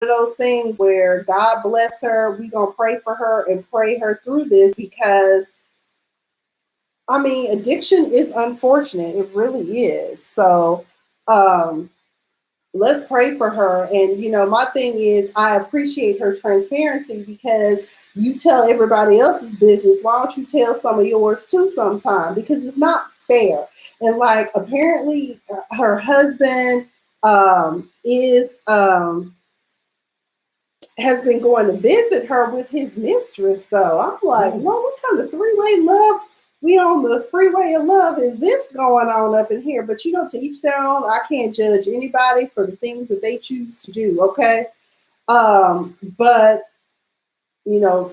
of those things where God bless her. We gonna pray for her and pray her through this because I mean addiction is unfortunate. It really is. So um let's pray for her. And my thing is I appreciate her transparency because you tell everybody else's business. Why don't you tell some of yours too sometime? Because it's not fair. And like apparently her husband is has been going to visit her with his mistress though. I'm like, well, what kind of three-way love we on the freeway of love is this going on up in here? But to each their own. I can't judge anybody for the things that they choose to do, okay? But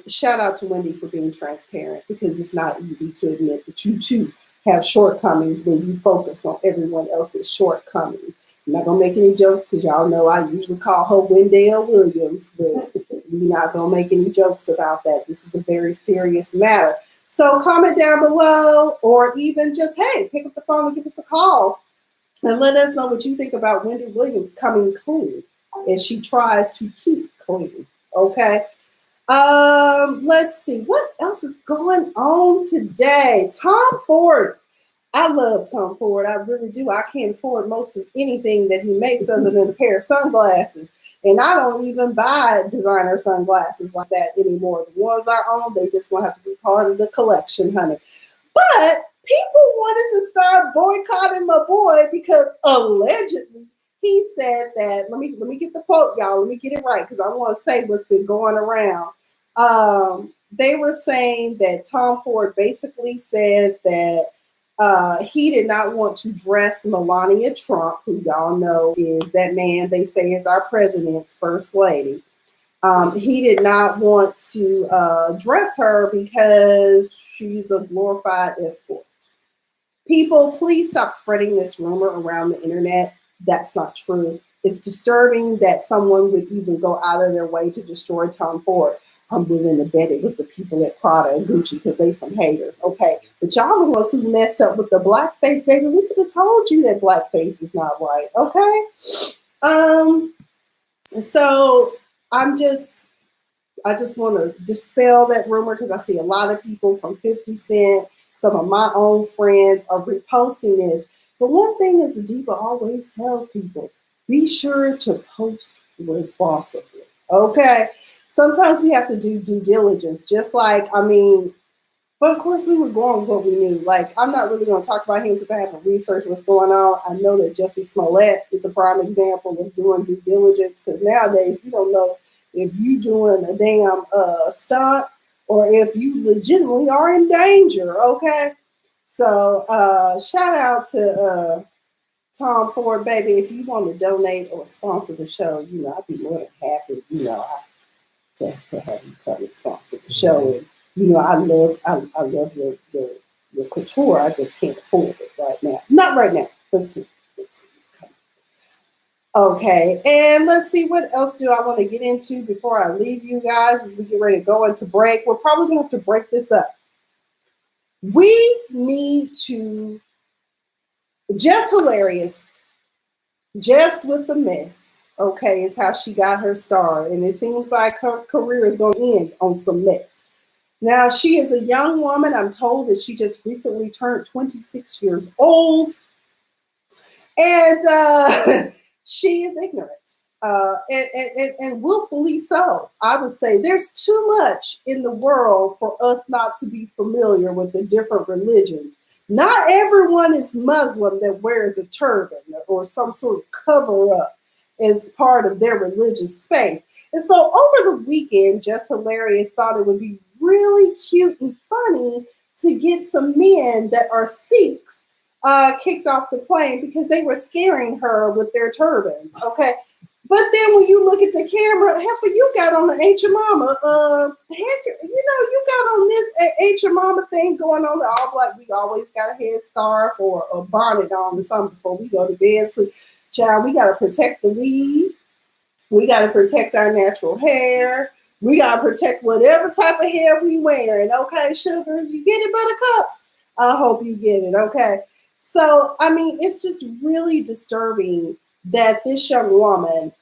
shout out to Wendy for being transparent because it's not easy to admit that you too have shortcomings when you focus on everyone else's shortcomings. I'm not gonna make any jokes because y'all know I usually call her Wendell Williams, but we're not gonna make any jokes about that. This is a very serious matter. So comment down below, or even just pick up the phone and give us a call and let us know what you think about Wendy Williams coming clean as she tries to keep clean. Okay. Let's see what else is going on today. Tom Ford. I love Tom Ford. I really do. I can't afford most of anything that he makes other than a pair of sunglasses. And I don't even buy designer sunglasses like that anymore. The ones I own, they just gonna have to be part of the collection, honey. But people wanted to start boycotting my boy because allegedly he said that. Let me get the quote, y'all. Let me get it right because I want to say what's been going around. They were saying that Tom Ford basically said that he did not want to dress Melania Trump, who y'all know is that man they say is our president's first lady. He did not want to dress her because she's a glorified escort. People, please stop spreading this rumor around the internet. That's not true. It's disturbing that someone would even go out of their way to destroy Tom Ford. I'm willing to bet it was the people at Prada and Gucci because they some haters. Okay. But y'all the ones who messed up with the blackface, baby. We could have told you that blackface is not right. Okay. So I just want to dispel that rumor because I see a lot of people from 50 Cent, some of my own friends are reposting this. But one thing is the Diva always tells people, be sure to post responsibly. Okay. Sometimes we have to do due diligence, just like, but of course we were going with what we knew. Like, I'm not really going to talk about him because I haven't researched what's going on. I know that Jussie Smollett is a prime example of doing due diligence because nowadays we don't know if you doing a damn stunt or if you legitimately are in danger, okay? So shout out to Tom Ford, baby. If you want to donate or sponsor the show, I'd be more than happy, to have you come and sponsor the show. And I love your couture. I just can't afford it right now. Not right now, but it's coming. Okay, and let's see what else do I want to get into before I leave you guys as we get ready to go into break. We're probably gonna have to break this up. We need to Jess Hilarious, Jess with the mess. Okay, is how she got her star, and it seems like her career is going to end on some mess. Now, she is a young woman. I'm told that she just recently turned 26 years old, and she is ignorant, and willfully so. I would say there's too much in the world for us not to be familiar with the different religions. Not everyone is Muslim that wears a turban or some sort of cover up as part of their religious faith. And so over the weekend, Just Hilarious thought it would be really cute and funny to get some men that are Sikhs kicked off the plane because they were scaring her with their turbans. Okay. But then when you look at the camera, heifer, you got on the Ain't Your Mama. You got on this Ain't Your Mama thing going on. All black, we always got a headscarf or a bonnet on or something before we go to bed. So, child, we got to protect the weave. We got to protect our natural hair. We got to protect whatever type of hair we wearing. Okay, sugars, you get it, buttercups? I hope you get it. Okay. So, it's just really disturbing that this young woman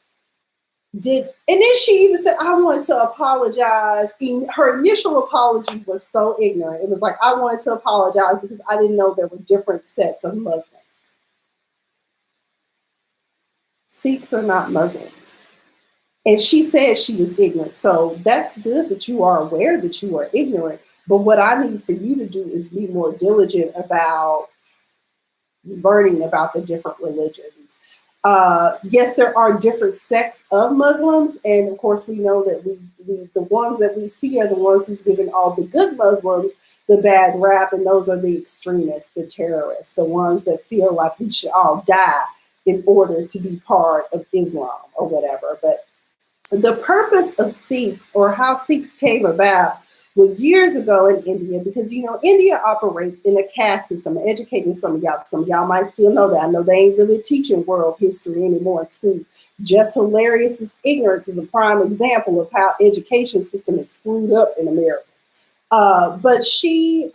and then she even said, I wanted to apologize. Her initial apology was so ignorant. It was like, I wanted to apologize because I didn't know there were different sets of Muslims. Sikhs are not Muslims. And she said she was ignorant. So that's good that you are aware that you are ignorant. But what I need for you to do is be more diligent about learning about the different religions. Yes, there are different sects of Muslims, and of course we know that we the ones that we see are the ones who's given all the good Muslims the bad rap, and those are the extremists, the terrorists, the ones that feel like we should all die in order to be part of Islam or whatever. But the purpose of Sikhs, or how Sikhs came about, was years ago in India, because India operates in a caste system. I'm educating some of y'all. Some of y'all might still know that. I know they ain't really teaching world history anymore in schools. Just Hilarious is Ignorance is a prime example of how education system is screwed up in America. But she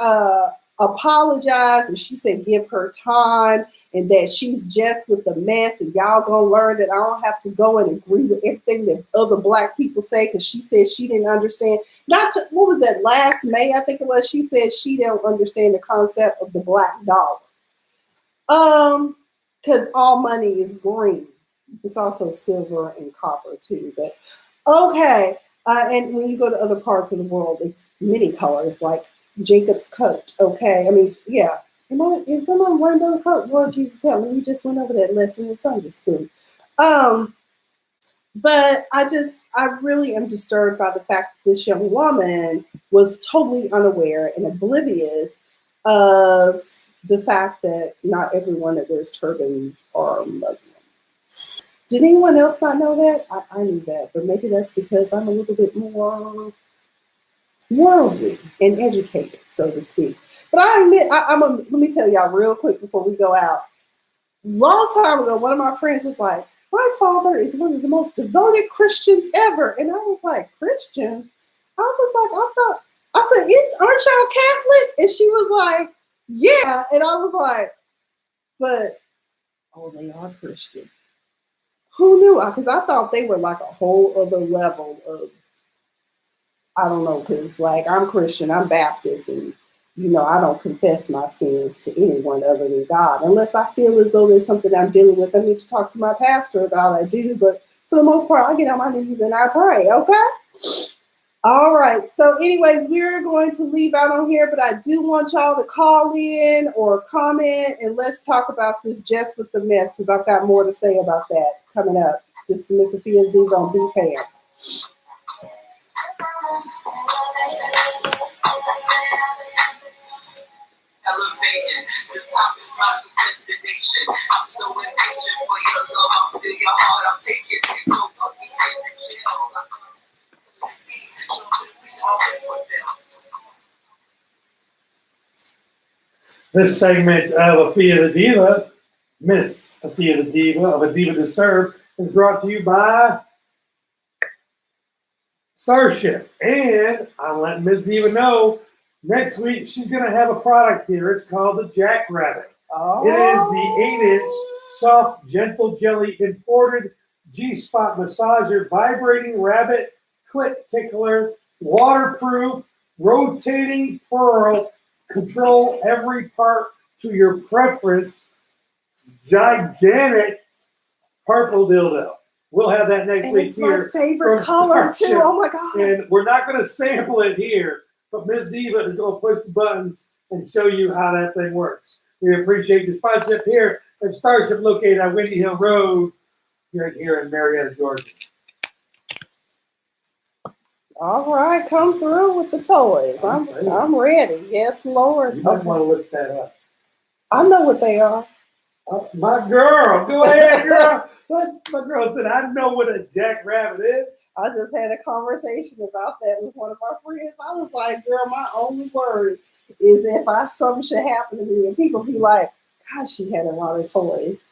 apologized, and she said give her time, and that she's just with the mess, and y'all gonna learn that I don't have to go and agree with everything that other Black people say, because she said she didn't understand. What was that, last May, I think it was, she said she don't understand the concept of the Black dollar. Because all money is green. It's also silver and copper too, but okay. And when you go to other parts of the world, it's many colors, like Jacob's coat. Okay, I mean, yeah. If someone rainbow coat, Lord Jesus help me. We just went over that lesson in Sunday school. But I really am disturbed by the fact that this young woman was totally unaware and oblivious of the fact that not everyone that wears turbans are Muslim. Did anyone else not know that? I knew that, but maybe that's because I'm a little bit more worldly and educated, so to speak. But I admit, let me tell y'all real quick before we go out. Long time ago, one of my friends was like, my father is one of the most devoted Christians ever. And I was like, Christians? I said, aren't y'all Catholic? And she was like, yeah. And I was like, but, oh, they are Christian. Who knew? Because I thought they were like a whole other level of, I don't know, because like I'm Christian, I'm Baptist, and I don't confess my sins to anyone other than God. Unless I feel as though there's something I'm dealing with, I need to talk to my pastor about. I do, but for the most part, I get on my knees and I pray, okay? All right, so anyways, we're going to leave out on here, but I do want y'all to call in or comment, and let's talk about this Just with the Mess, because I've got more to say about that coming up. This is Miss Sophia's Diva on BFAM. Elevating, the top is my new destination. I'm so impatient for your love, I'll steal your heart, I'll take it. So put me in the jail. This segment of Afia the Diva, Miss Afia the Diva of A Diva Disturbed, is brought to you by Starship. And I'm letting Miss Diva know next week she's going to have a product here. It's called the Jackrabbit. Oh. It is the 8-inch soft, gentle jelly imported G-spot massager, vibrating rabbit, clit tickler, waterproof, rotating pearl, control every part to your preference, gigantic purple dildo. We'll have that next week here. It's my favorite color too. Oh my God. And we're not going to sample it here, but Miss Diva is going to push the buttons and show you how that thing works. We appreciate your sponsorship here at Starship, located on Windy Hill Road, right here in Marietta, Georgia. All right, come through with the toys. I'm ready. Yes, Lord. You might want to look that up. I know what they are. My girl, go ahead, girl. My girl said, I know what a jackrabbit is. I just had a conversation about that with one of my friends. I was like, girl, my only word is if something should happen to me, and people be like, gosh, she had a lot of toys.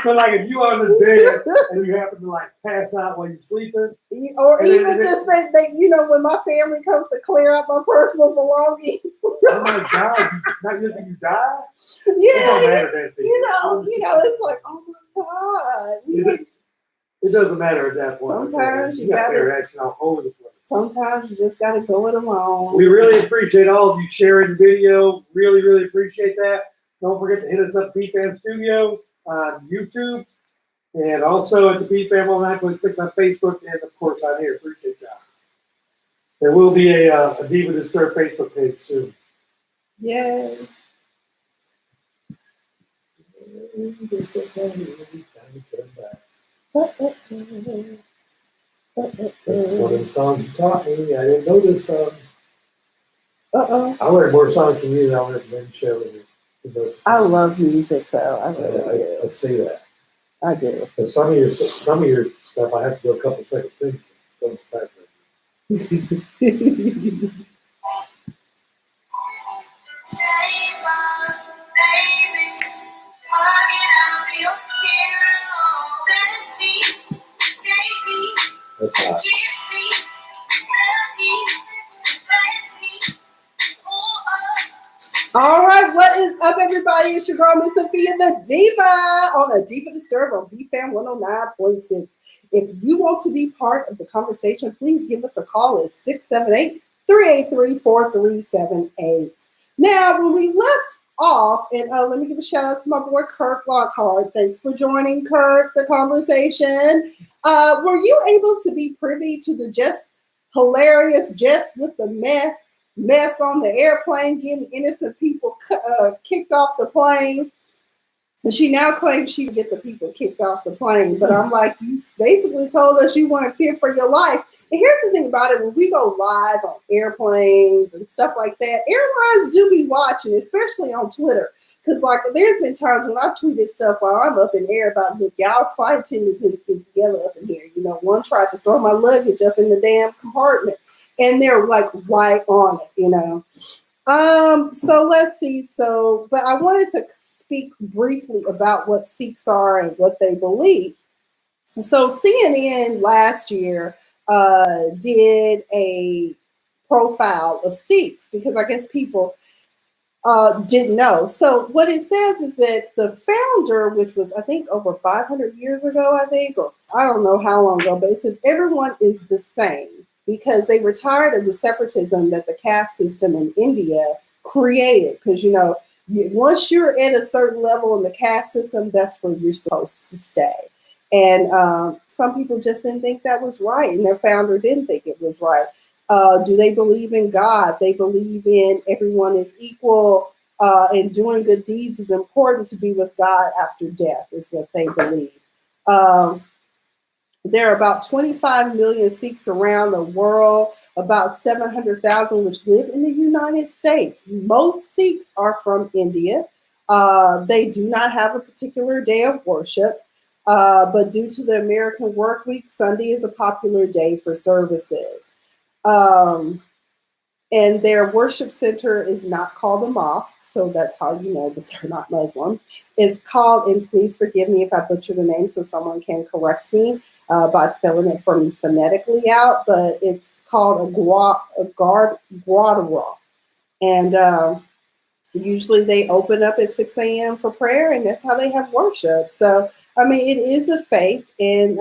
So, like, if you on the bed and you happen to like pass out while you're sleeping, or even just say that, when my family comes to clear out my personal belongings. Oh my God! Not just you die. Yeah, it don't matter that thing. It's like, oh my God. It doesn't matter at that point. Sometimes you got gotta- their action all over the place. Sometimes you just got to go it alone. We really appreciate all of you sharing the video. Really, really appreciate that. Don't forget to hit us up, BFAM Studio on YouTube, and also at the BFAM 9.6 on Facebook, and of course on here. Appreciate that. There will be a Diva Disturbed Facebook page soon. Yay. That's one of the songs you taught me. I didn't know this song. I learned more songs from you than I learned from any show. I love music, though. I really do. I say that. I do. But some of your stuff, I have to go a couple seconds in. That's hot. All right, what is up, everybody? It's your girl, Miss Sophia, the Diva, on a Diva Disturbed on BFAM 109.6. If you want to be part of the conversation, please give us a call at 678-383-4378. Now, when we left off, and let me give a shout out to my boy Kirk Lockhart. Thanks for joining, Kirk, the conversation. Were you able to be privy to the just hilarious Jess with the mess on the airplane, getting innocent people kicked off the plane? And she now claims she would get the people kicked off the plane. But I'm like, you basically told us you weren't fear for your life. And here's the thing about it. When we go live on airplanes and stuff like that, airlines do be watching, especially on Twitter. Because, like, there's been times when I've tweeted stuff while I'm up in the air about, look, y'all's flight attendants need to get together up in here. You know, one tried to throw my luggage up in the damn compartment. And they're, like, right on it, you know. So let's see. But I wanted to speak briefly about what Sikhs are and what they believe. So CNN last year did a profile of Sikhs because I guess people didn't know. So what it says is that the founder, which was I think over 500 years ago, or I don't know how long ago, but it says everyone is the same, because they were tired of the separatism that the caste system in India created. Because, you know, once you're at a certain level in the caste system, that's where you're supposed to stay. And some people just didn't think that was right, and their founder didn't think it was right. Do they believe in God? They believe in everyone is equal, and doing good deeds is important to be with God after death, is what they believe. There are about 25 million Sikhs around the world, about 700,000 which live in the United States. Most Sikhs are from India. They do not have a particular day of worship, but due to the American work week, Sunday is a popular day for services. And their worship center is not called a mosque, so that's how you know that they're not Muslim. It's called, and please forgive me if I butcher the name so someone can correct me by spelling it for me phonetically out, but it's called a Gurdwara. And usually they open up at 6 a.m. for prayer, and that's how they have worship. So, I mean, it is a faith, and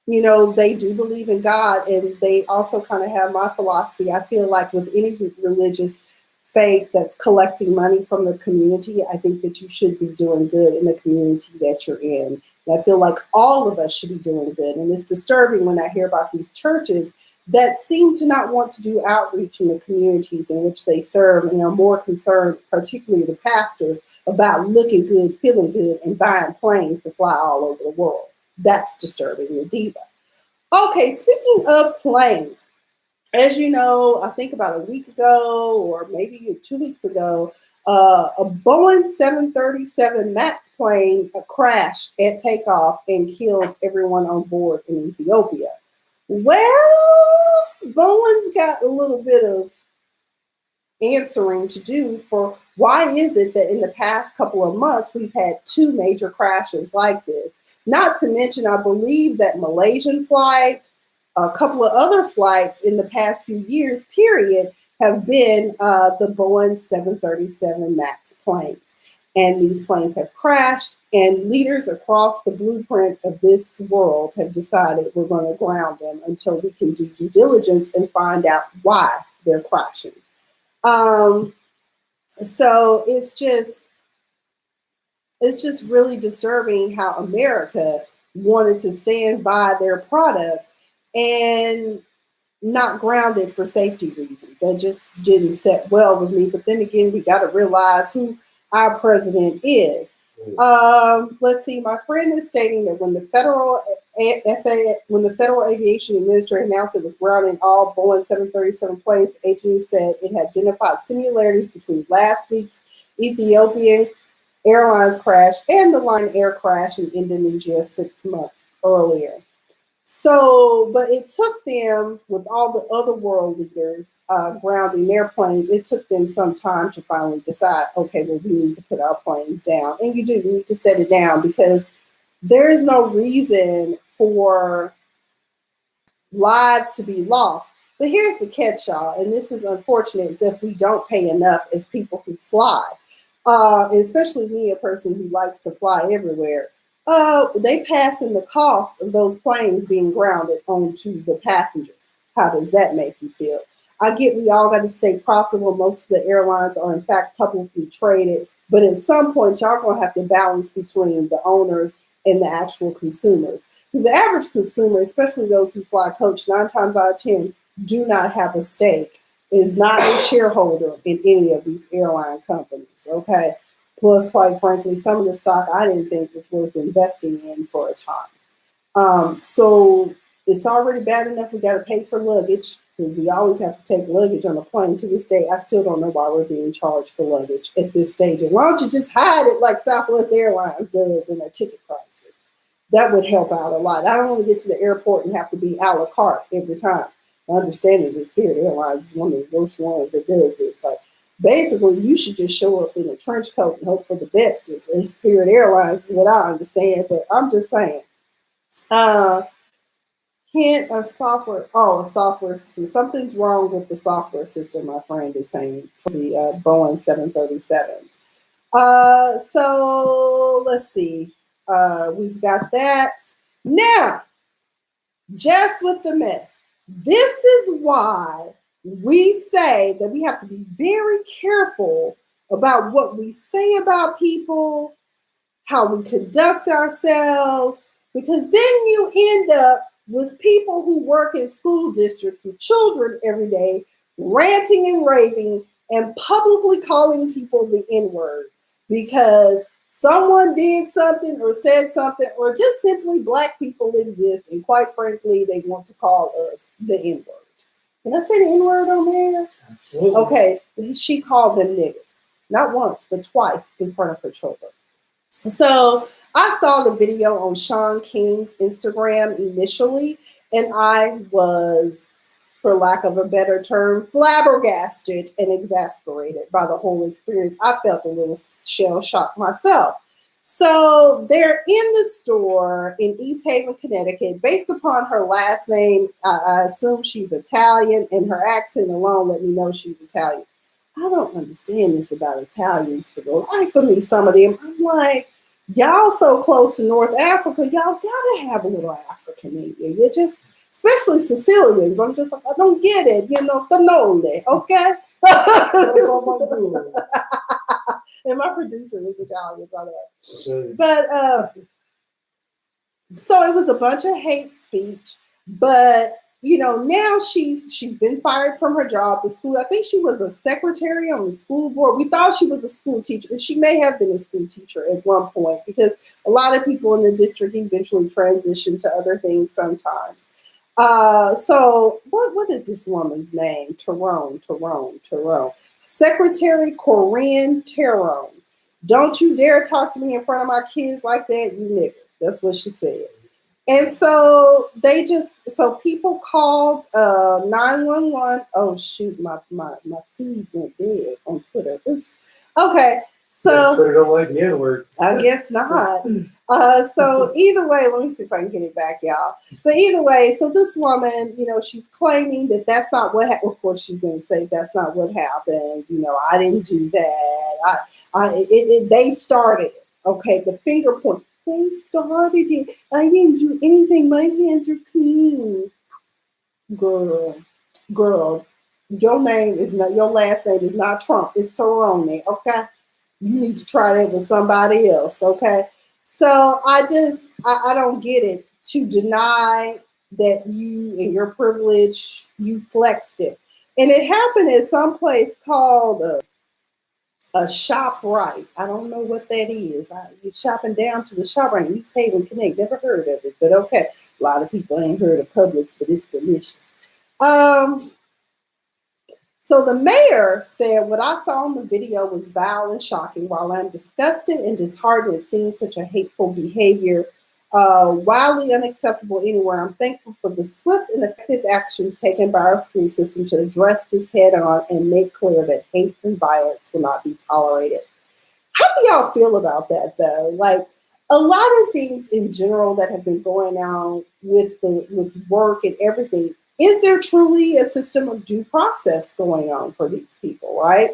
you know, they do believe in God, and they also kind of have my philosophy. I feel like with any religious faith that's collecting money from the community, I think that you should be doing good in the community that you're in. And I feel like all of us should be doing good. And it's disturbing when I hear about these churches that seem to not want to do outreach in the communities in which they serve, and are more concerned, particularly the pastors, about looking good, feeling good, and buying planes to fly all over the world. That's disturbing, the Diva. Okay, speaking of planes, as you know, I think about a week ago or maybe 2 weeks ago, a Boeing 737 MAX plane crashed at takeoff and killed everyone on board in Ethiopia. Well, Boeing's got a little bit of answering to do for why is it that in the past couple of months we've had 2 major crashes like this. Not to mention, I believe that Malaysian flight, a couple of other flights in the past few years, period, have been the Boeing 737 MAX planes. And these planes have crashed And leaders across the blueprint of this world have decided we're going to ground them until we can do due diligence and find out why they're crashing. So it's just really disturbing how America wanted to stand by their product and not grounded for safety reasons. That just didn't set well with me. But then again, we got to realize who our president is. Let's see. My friend is stating that when the Federal Aviation Administration announced it was grounding all Boeing 737 planes, the agency said it had identified similarities between last week's Ethiopian Airlines crash and the Lion Air crash in Indonesia 6 months earlier. So, but it took them, with all the other world leaders grounding their planes, it took them some time to finally decide, okay, well, we need to put our planes down. And you need to set it down, because there is no reason for lives to be lost. But here's the catch, y'all, and this is unfortunate, is if we don't pay enough as people who fly, especially me, a person who likes to fly everywhere. They pass in the cost of those planes being grounded onto the passengers. How does that make you feel? I get we all got to stay profitable. Most of the airlines are in fact publicly traded, but at some point y'all gonna have to balance between the owners and the actual consumers. Because the average consumer, especially those who fly coach, 9 times out of 10 do not have a stake, is not a shareholder in any of these airline companies, okay? Plus, quite frankly, some of the stock I didn't think was worth investing in for a time. So it's already bad enough we got to pay for luggage, because we always have to take luggage on a plane. To this day, I still don't know why we're being charged for luggage at this stage. And why don't you just hide it like Southwest Airlines does in their ticket prices? That would help out a lot. I don't want to get to the airport and have to be a la carte every time. My understanding is that Spirit Airlines is one of the worst ones that does this. Like, basically, you should just show up in a trench coat and hope for the best. And Spirit Airlines is what I understand, but I'm just saying. Hint a software system. Something's wrong with the software system, my friend is saying, for the Boeing 737s. So let's see. We've got that. Now, just with the mess. This is why we say that we have to be very careful about what we say about people, how we conduct ourselves, because then you end up with people who work in school districts with children every day, ranting and raving and publicly calling people the N-word because someone did something or said something, or just simply Black people exist, and quite frankly, they want to call us the N-word. Can I say the N-word on there? Absolutely. Okay, she called them niggas, not once, but twice in front of her children. So I saw the video on Sean King's Instagram initially, and I was, for lack of a better term, flabbergasted and exasperated by the whole experience. I felt a little shell-shocked myself. So they're in the store in East Haven, Connecticut. Based upon her last name, I assume she's Italian, and her accent alone let me know she's Italian. I don't understand this about Italians for the life of me, some of them. I'm like, y'all so close to North Africa, y'all gotta have a little African in you. You're just, especially Sicilians, I'm just like, I don't get it, cannoli, okay? And my producer is Italian, by the way. But, so it was a bunch of hate speech, but now she's been fired from her job. The school, I think she was a secretary on the school board. We thought she was a school teacher, and she may have been a school teacher at one point, because a lot of people in the district eventually transition to other things sometimes. So what is this woman's name? Tyrone. Secretary Corinne Tyrone. Don't you dare talk to me in front of my kids like that, you nigger. That's what she said. And so people called 911. Oh shoot, my feed went dead on Twitter. Oops. Okay, so Twitter don't like the N-word. I guess not. So either way, let me see if I can get it back, y'all. But either way, so this woman, she's claiming that that's not what happened. Of course, she's going to say that's not what happened. I didn't do that. They started it. Okay, the finger point. They started it. I didn't do anything. My hands are clean. Girl, girl, your name is not, your last name is not Trump. It's Torone, okay? You need to try that with somebody else, okay? So I don't get it. To deny that you and your privilege, you flexed it. And it happened at some place called a shop right. I don't know what that is. You're shopping down to the shop right. East Haven Connect. Never heard of it, but okay. A lot of people ain't heard of Publix, but it's delicious. Um, so the mayor said, what I saw in the video was vile and shocking. While I'm disgusted and disheartened at seeing such a hateful behavior, wildly unacceptable anywhere, I'm thankful for the swift and effective actions taken by our school system to address this head on and make clear that hate and violence will not be tolerated. How do y'all feel about that, though? Like, a lot of things in general that have been going on with work and everything. Is there truly a system of due process going on for these people, right?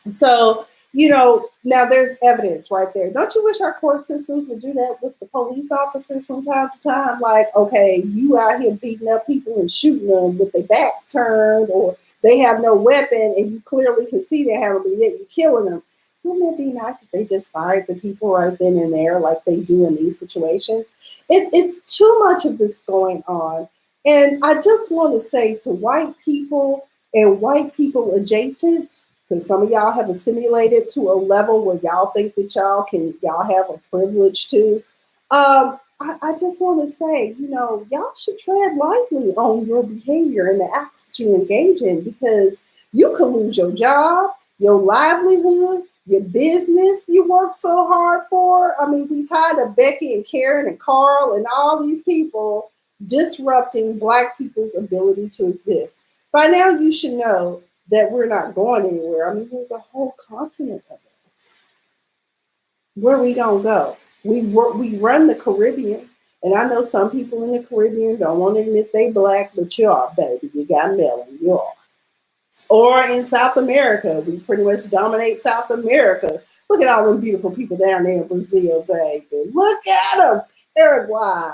So, now there's evidence right there. Don't you wish our court systems would do that with the police officers from time to time? Like, okay, you out here beating up people and shooting them with their backs turned, or they have no weapon and you clearly can see they have it, yet you're killing them. Wouldn't it be nice if they just fired the people right then and there like they do in these situations? It's too much of this going on. And I just want to say to white people and white people adjacent, because some of y'all have assimilated to a level where y'all think that y'all have a privilege too. I just want to say, y'all should tread lightly on your behavior and the acts that you engage in, because you could lose your job, your livelihood, your business you worked so hard for. I mean, we tired of Becky and Karen and Carl and all these people disrupting Black people's ability to exist. By now, you should know that we're not going anywhere. I mean, there's a whole continent of us. Where are we gonna go? We run the Caribbean, and I know some people in the Caribbean don't want to admit they Black, but you are, baby. You got melon, you are. Or in South America, we pretty much dominate South America. Look at all them beautiful people down there in Brazil, baby. Look at them. Paraguay.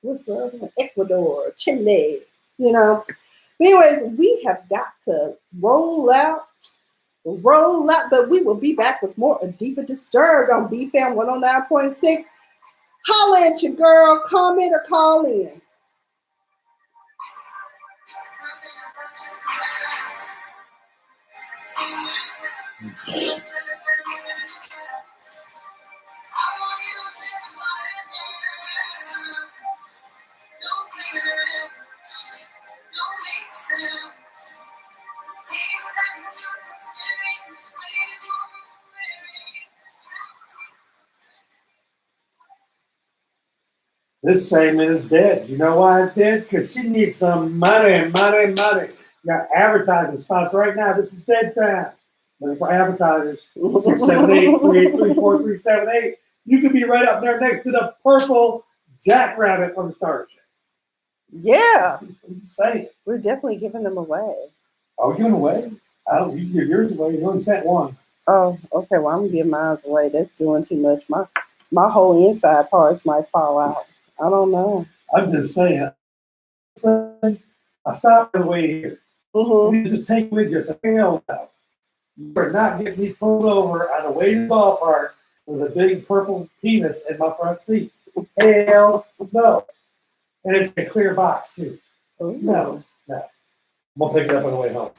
What's the other one? Ecuador, Chile. Anyways, we have got to roll out, but we will be back with more of Diva Disturbed on BFAM 109.6. Holla at your girl, comment or call in. This segment is dead. You know why it's dead? Because she needs some money. You got advertising spots right now. This is dead time. Looking for advertisers. 678-383-4378. You could be right up there next to the purple jackrabbit from Star Trek. Yeah. I'm saying. We're definitely giving them away. Are we giving away? You can give yours away. You only sent one. Oh, okay. Well, I'm gonna give mine away. That's doing too much. My whole inside parts might fall out. I don't know. I'm just saying. I stopped on the way here. Mm-hmm. You just take with you. Hell no. You're not getting me pulled over on the way to the ballpark with a big purple penis in my front seat. Hell no. And it's a clear box, too. Ooh. No. I'm going to pick it up on the way home.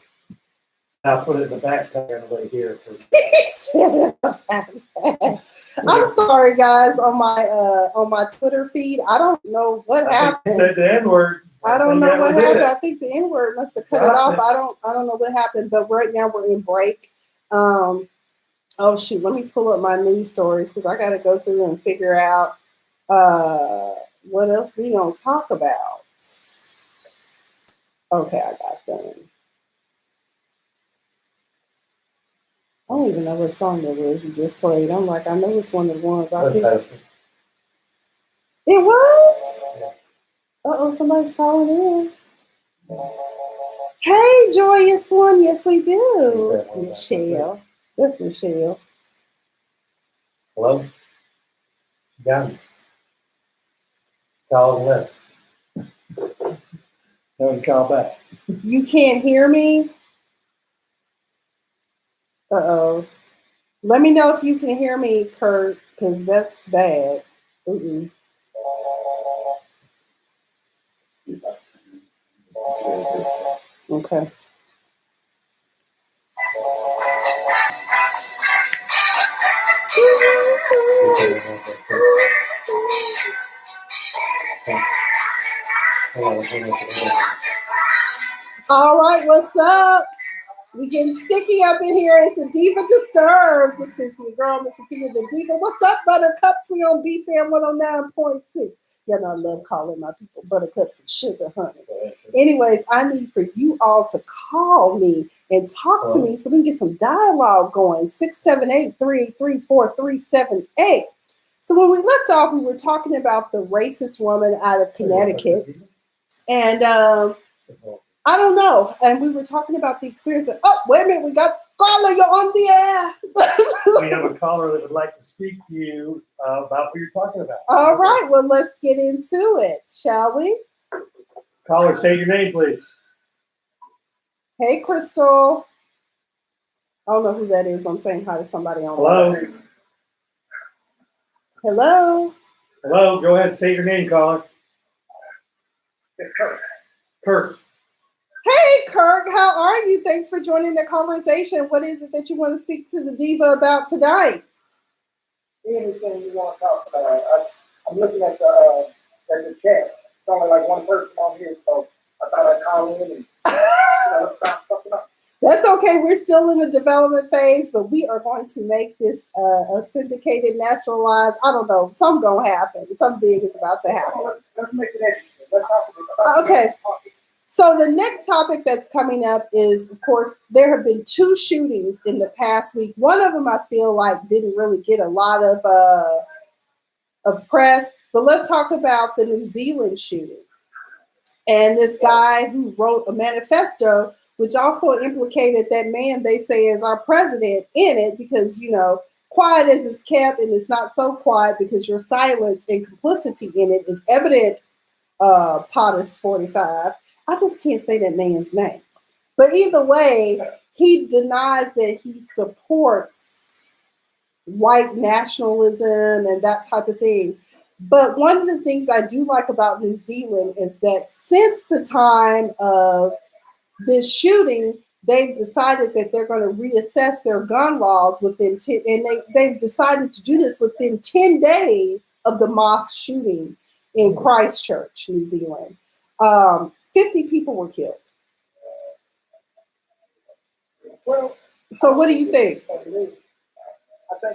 I'll put it in the backpack on the way here. I'm sorry, guys. On my Twitter feed, I don't know what happened. You said the N-word. I don't know what happened. I think the N-word must have cut it off. I don't know what happened. But right now we're in break. Oh shoot! Let me pull up my news stories because I got to go through and figure out what else we gonna talk about. Okay, I got them. I don't even know what song it was you just played. I'm like, I know it's one of the ones I think. It was? Uh-oh, somebody's calling in. Hey, joyous one. Yes, we do. Michelle. That's Michelle. Hello? Got me. Call left. Don't call back. You can't hear me? Uh-oh. Let me know if you can hear me, Kurt, because that's bad. Mm-mm. Okay. All right, what's up? We getting sticky up in here. It's a Diva Disturbed. This is your girl, Miss Sophia the Diva. What's up, Buttercups? We on BFAM 109.6. Yeah, no, I love calling my people Buttercups and Sugar Honey. Anyways, I need for you all to call me and talk to me so we can get some dialogue going. 678-383-4378. So when we left off, we were talking about the racist woman out of Connecticut. And I don't know. And we were talking about the experience of, oh, wait a minute, we got caller, you're on the air. We have a caller that would like to speak to you about what you're talking about. All right, well, let's get into it, shall we? Caller, state your name, please. Hey, Crystal. I don't know who that is, but I'm saying hi to somebody on Hello. Hello. Hello, go ahead, state your name, caller. It's Kurt. Kurt. Hey, Kirk, how are you? Thanks for joining the conversation. What is it that you want to speak to the Diva about tonight? Anything you want to talk about? I'm looking at the chat. It's only like one person on here, so I thought I'd call in and let's start something up. That's okay. We're still in the development phase, but we are going to make this a syndicated, nationalized. I don't know. Something going to happen. Something big is about to happen. Let's make it interesting. Let's talk about it. Okay. So the next topic that's coming up is, of course, there have been 2 shootings in the past week. One of them I feel like didn't really get a lot of press, but let's talk about the New Zealand shooting. And this guy who wrote a manifesto, which also implicated that man they say is our president in it, because, you know, quiet as it's kept, and it's not so quiet because your silence and complicity in it is evident, POTUS 45. I just can't say that man's name. But either way, he denies that he supports white nationalism and that type of thing. But one of the things I do like about New Zealand is that since the time of this shooting, they've decided that they're going to reassess their gun laws within 10, and they've decided to do this within 10 days of the mosque shooting in Christchurch, New Zealand. 50 people were killed. Well, so what do you think? I think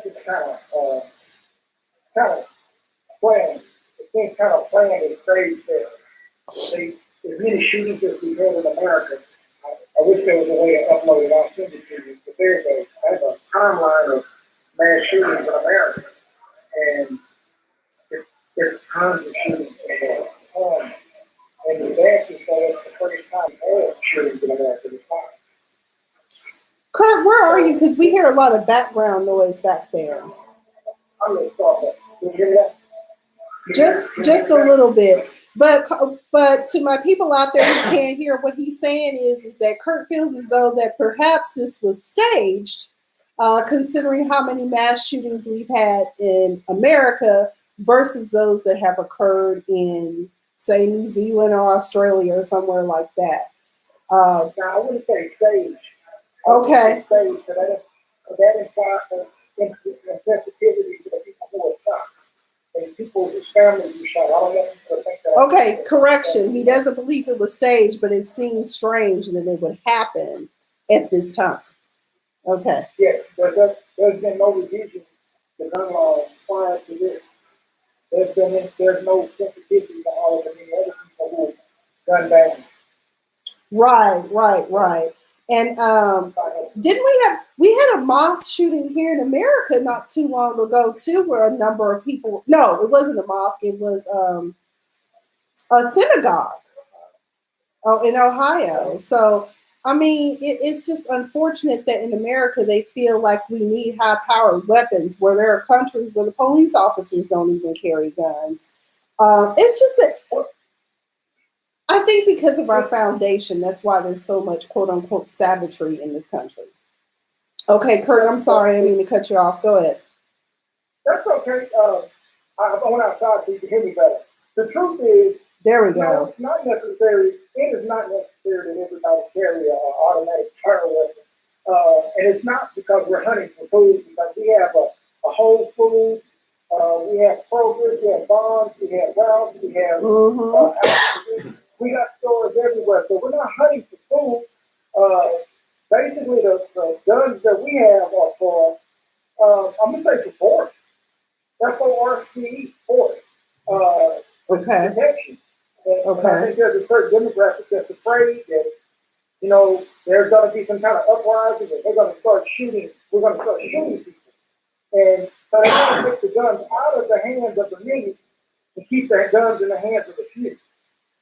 it's kind of planned. It seems kind of planned and crazy that as many shootings as we've had in America. I wish there was a way to upload it. I'll send it to you. But there's a timeline of mass shootings in America, and there's tons of shootings in America. And the best is that it's the first time all shootings in America this time. Kurt, where are you? Because we hear a lot of background noise back there. I'm going to start that. Can you hear me? Just a little bit. But to my people out there who can't hear, what he's saying is that Kurt feels as though that perhaps this was staged, considering how many mass shootings we've had in America versus those that have occurred in, say, New Zealand or Australia or somewhere like that. Now, I wouldn't say stage. Okay. Stage, that implies insensitivity to the people who are shot. And people whose families were shot. I don't want people to think that. Okay, correction. He doesn't believe it was staged, but it seems strange that it would happen at this time. Okay. Yes, there's been no revision to gun laws prior to this. There's no sensitivity to all of the many other people who gun bans. Right. And didn't we had a mosque shooting here in America not too long ago too, where a number of people, no, it wasn't a mosque, it was a synagogue in Ohio. So I mean, it's just unfortunate that in America they feel like we need high-powered weapons, where there are countries where the police officers don't even carry guns. It's just that I think because of our foundation, that's why there's so much "quote unquote" savagery in this country. Okay, Kurt, I'm sorry, I didn't mean to cut you off. Go ahead. That's okay. I went outside so you can hear me better. The truth is, There we no, go. it's not necessary. It is not necessary that everybody carry an automatic fire weapon. And it's not because we're hunting for food, because we have a Whole Foods, we have Kroger, we have Bonds, we have Ralph's, we have Albertsons. We got stores everywhere. So we're not hunting for food. Basically, the guns that we have are for, I'm going to say for force. F-O-R-C-E, force. Okay. Protection. And I Okay. think there's a certain demographic that's afraid that, you know, there's going to be some kind of uprising and they're going to start shooting. We're going to start shooting people. And so they want to take the guns out of the hands of the many and keep their guns in the hands of the few.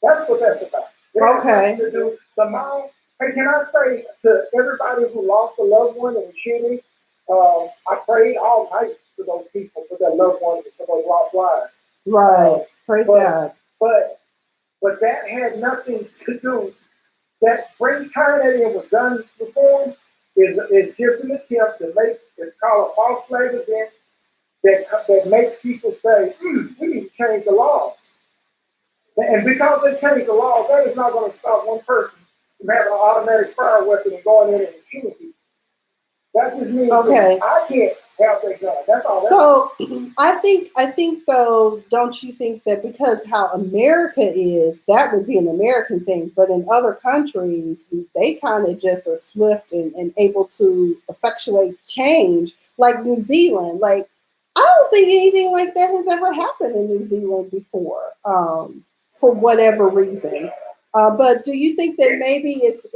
That's what that's about. It has Okay. nothing to do the mind. Hey, can I say to everybody who lost a loved one in the shooting, I prayed all night for those people, for their loved ones, and for those lost lives. Right. Praise God. But that had nothing to do. That turning it in with gun reform is just an attempt to make, it's called a false flag event that makes people say, we need to change the law. And because they changed the law, that is not going to stop one person from having an automatic fire weapon and going in and shooting people. That just means Okay. I can't have that gun. That's all. So I think though, don't you think that because how America is, that would be an American thing, but in other countries, they kind of just are swift and able to effectuate change, like New Zealand. Like, I don't think anything like that has ever happened in New Zealand before, for whatever reason. But do you think that maybe is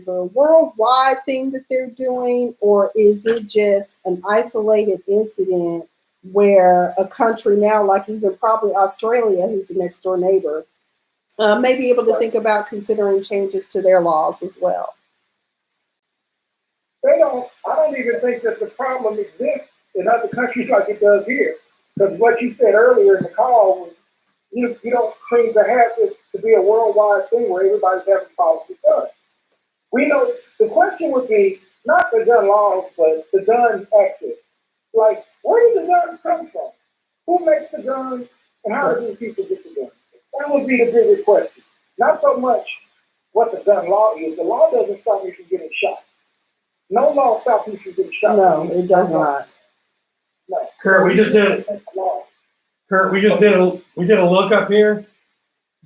a worldwide thing that they're doing, or is it just an isolated incident where a country now, like even probably Australia, who's the next door neighbor, may be able to think about considering changes to their laws as well? I don't even think that the problem exists in other countries like it does here. Because what you said earlier in the call was, you don't seem to have this to be a worldwide thing where everybody's having policy guns. We know the question would be not the gun laws, but the gun access. Like, where do the guns come from? Who makes the guns, and how do these people get the guns? That would be the bigger question. Not so much what the gun law is. The law doesn't stop you from getting shot. No law stops you from getting shot. No, it does not. No. Kurt, we just did a look up here.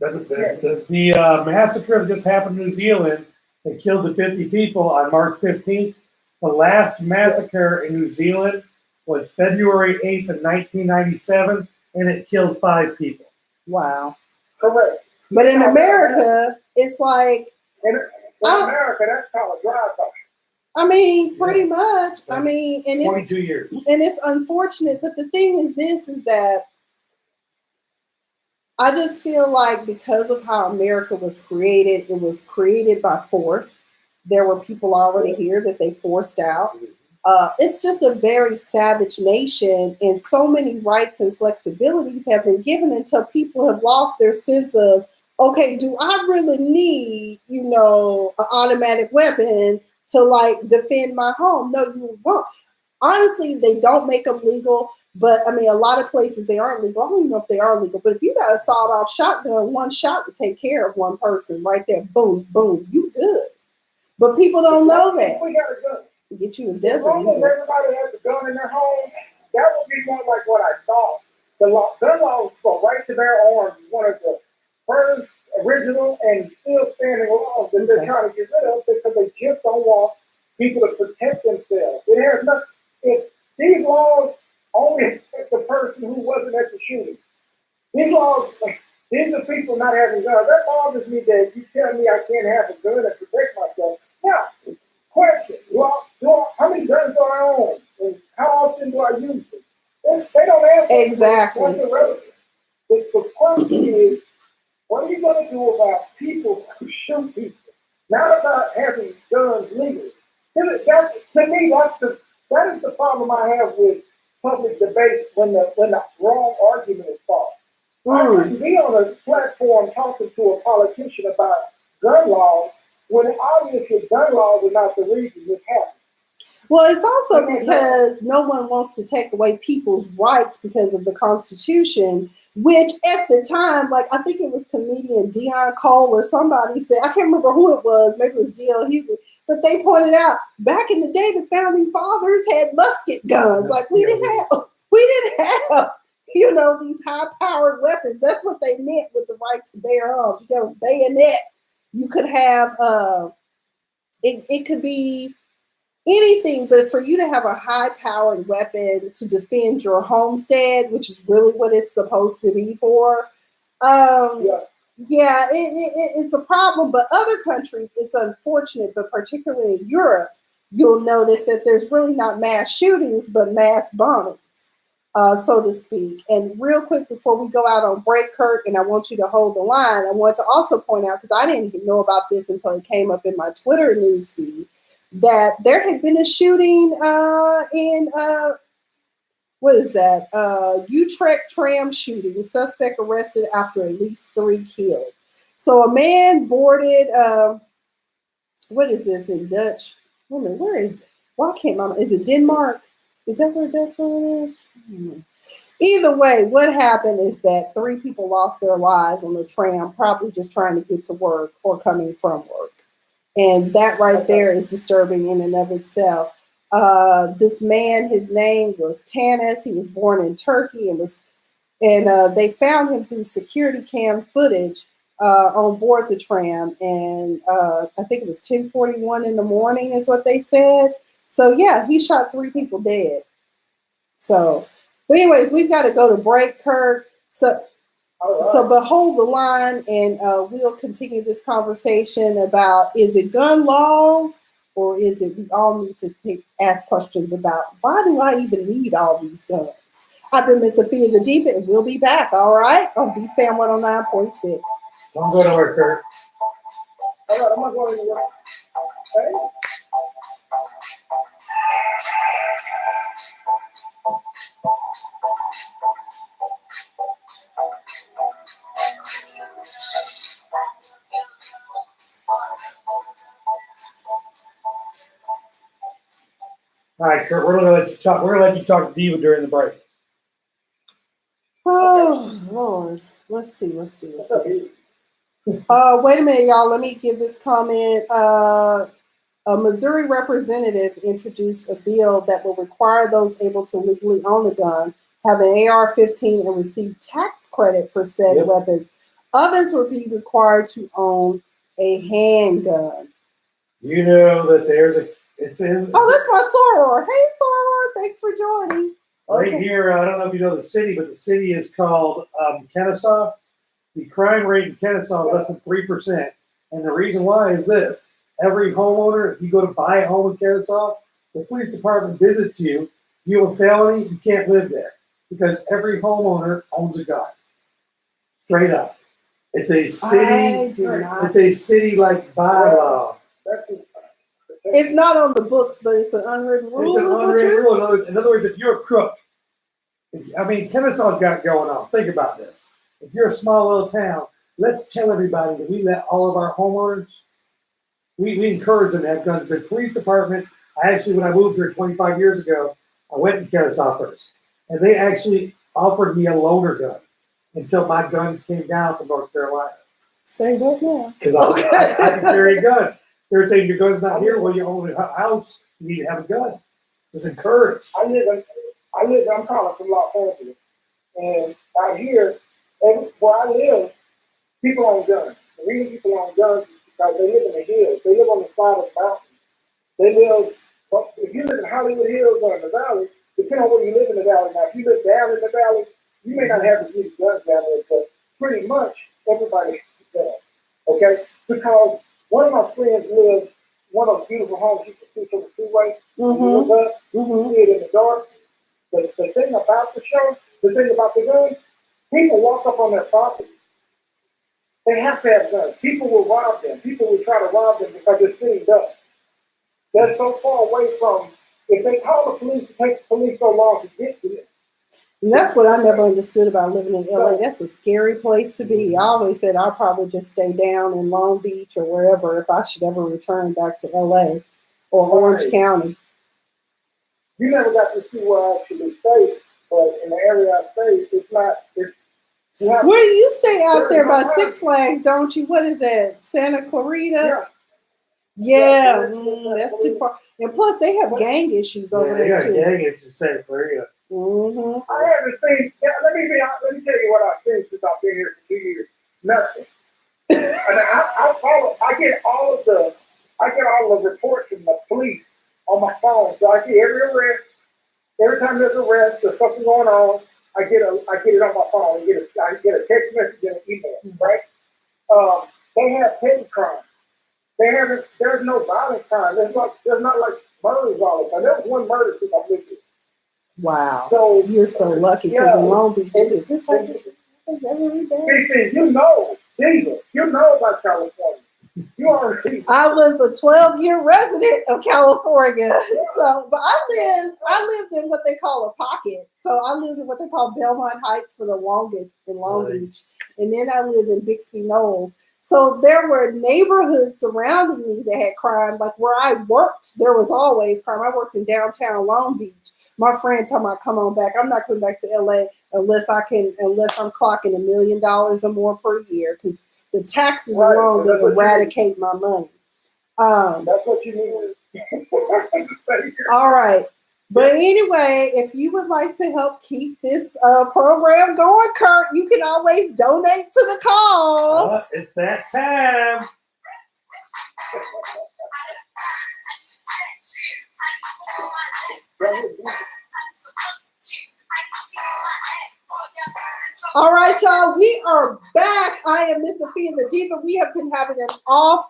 The massacre that just happened in New Zealand that killed the 50 people on March 15th. The last massacre in New Zealand was February 8th of 1997, and it killed 5 people. Wow. Correct. But in America, it's like, in America, that's called a drive-by. I mean, pretty much. I mean, and 22 years. And it's unfortunate, but the thing is is that I just feel like because of how America was created, it was created by force. There were people already here that they forced out. It's just a very savage nation, and so many rights and flexibilities have been given until people have lost their sense of, okay, do I really need, an automatic weapon to like defend my home? No, you won't. Honestly, they don't make them legal, but I mean, a lot of places they aren't legal. I don't even know if they are legal, but if you got a sawed-off shotgun, one shot to take care of one person right there, boom, boom, you good. But people don't know that. We got a gun. Get you a As desert long as eagle. everybody has a gun in their home, that would be more like what I thought. Gun laws for right to bear arms is one of the first, original, and still standing laws that they're trying to get rid of because they just don't want people to protect themselves. It has nothing. If these laws only affect the person who wasn't at the shooting. These laws, these are people not having guns. That bothers me that you tell me I can't have a gun and protect myself. Now, question, how many guns do I own? And how often do I use them? They don't answer. Exactly. That's irrelevant. The question is, what are you going to do about people who shoot people? not about having guns legally. To me, that is the problem I have with public debate when the wrong argument is false. I couldn't be on a platform talking to a politician about gun laws when obviously gun laws are not the reason this happened. Well, it's also because no one wants to take away people's rights because of the Constitution, which at the time, like I think it was comedian Dion Cole or somebody said, I can't remember who it was, maybe it was D.L. Hughley, but they pointed out back in the day the founding fathers had musket guns. Like we didn't have, you know, these high-powered weapons. That's what they meant with the right to bear arms. You got a bayonet. You could have it could be anything, but for you to have a high-powered weapon to defend your homestead, which is really what it's supposed to be for, it's a problem. But other countries, it's unfortunate, but particularly in Europe, you'll notice that there's really not mass shootings, but mass bombings, so to speak. And real quick, before we go out on break, Kurt, and I want you to hold the line, I want to also point out, because I didn't even know about this until it came up in my Twitter news feed, that there had been a shooting in Utrecht tram shooting. Suspect arrested after at least 3 killed. So a man boarded, what is this in Dutch? Wait a minute, where is it? Why can't my, is it Denmark? Is that where Dutch is? Either way, what happened is that 3 people lost their lives on the tram, probably just trying to get to work or coming from work. And that right there is disturbing in and of itself. This man, his name was Tanis. He was born in Turkey and they found him through security cam footage on board the tram. And I think it was 10:41 in the morning is what they said. So yeah, he shot 3 people dead. So, but anyways, we've got to go to break, Kurt. So but hold the line, and we'll continue this conversation about, is it gun laws, or is it we all need to ask questions about, why do I even need all these guns? I've been Miss Sophia the Diva, and we'll be back, all right, on BFAM 109.6. Don't go nowhere, Kurt. All right, I'm not going anywhere. Hey. All right, Kurt, we're gonna let you talk. We're gonna let you talk to Diva during the break. Oh Lord, let's see. Wait a minute, y'all. Let me give this comment. A Missouri representative introduced a bill that will require those able to legally own a gun have an AR-15 and receive tax credit for said weapons. Others will be required to own a handgun. You know that there's a. It's in. Oh, that's my soror. Hey, soror. Thanks for joining. Right here, I don't know if you know the city, but the city is called Kennesaw. The crime rate in Kennesaw is less than 3%. And the reason why is this. Every homeowner, if you go to buy a home in Kennesaw, the police department visits you, you have a felony, you can't live there. Because every homeowner owns a gun. Straight up. It's a city. It's a city-like bylaw. It's not on the books, but it's an unwritten rule. It's an unwritten rule. In other words, if you're a crook, Kennesaw's got it going on. Think about this. If you're a small little town, let's tell everybody that we let all of our homeowners, we encourage them to have guns. The police department, when I moved here 25 years ago, I went to Kennesaw first. And they actually offered me a loaner gun until my guns came down from North Carolina. Say what now? Because I can carry a gun. They're saying your gun's not here. Well, you own a house. You need to have a gun. It's encouraged. I'm calling from Los Angeles. And out here, where I live, people own guns. The reason people own guns is because they live in the hills. They live on the side of the mountain. If you live in Hollywood Hills or in the valley, depending on where you live in the valley. Now, if you live down in the valley, you may not have as many guns down there, but pretty much everybody has guns. Okay? Because one of my friends lives one of those beautiful homes you can see from the freeway. You look up, you see it in the dark. The thing about the gun, people walk up on their property They have to have guns. People will rob them. People will try to rob them because they're sitting ducks. They're so far away from, if they call the police, it takes the police so long to get to them. And that's what I never understood about living in LA. That's a scary place to be. I always said I'd probably just stay down in Long Beach or wherever if I should ever return back to LA or Orange County. You never got to see where I actually stay, but in the area I stay, it's not. Where do you stay out there by Six Flags, don't you? What is that? Santa Clarita? Yeah, that's too far. And plus, they have gang issues over there too. Gang issues in Santa Clarita. Mm-hmm. I haven't seen. Let me tell you what I've seen since I've been here for 2 years. Nothing. And I get all the reports from the police on my phone. So I see every arrest. Every time there's an arrest, there's something going on. I get it on my phone. I get a text message and an email. Right? They have petty crimes. There's no violent crime. There's not like murders all the time. There was one murder since I lived here. Wow. So you're so lucky because in Long Beach, is this type of shit every day? You know, Diva, you know about California. You already. I was a 12-year resident of California. So, but I lived in what they call a pocket. So I lived in what they call Belmont Heights for the longest in Long Beach. And then I lived in Bixby Knolls. So there were neighborhoods surrounding me that had crime. Like where I worked, there was always crime. I worked in downtown Long Beach. My friend told me, come on back. I'm not coming back to LA unless I'm clocking $1 million or more per year, because the taxes alone will eradicate my money. That's what you need. All right. But anyway, if you would like to help keep this program going, Kurt, you can always donate to the cause. It's that time. All right, y'all, we are back. I am Miss Sophia the Diva. We have been having an off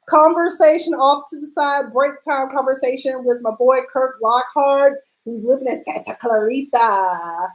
to the side, break time conversation with my boy Kirk Lockhart, who's living in Santa Clarita,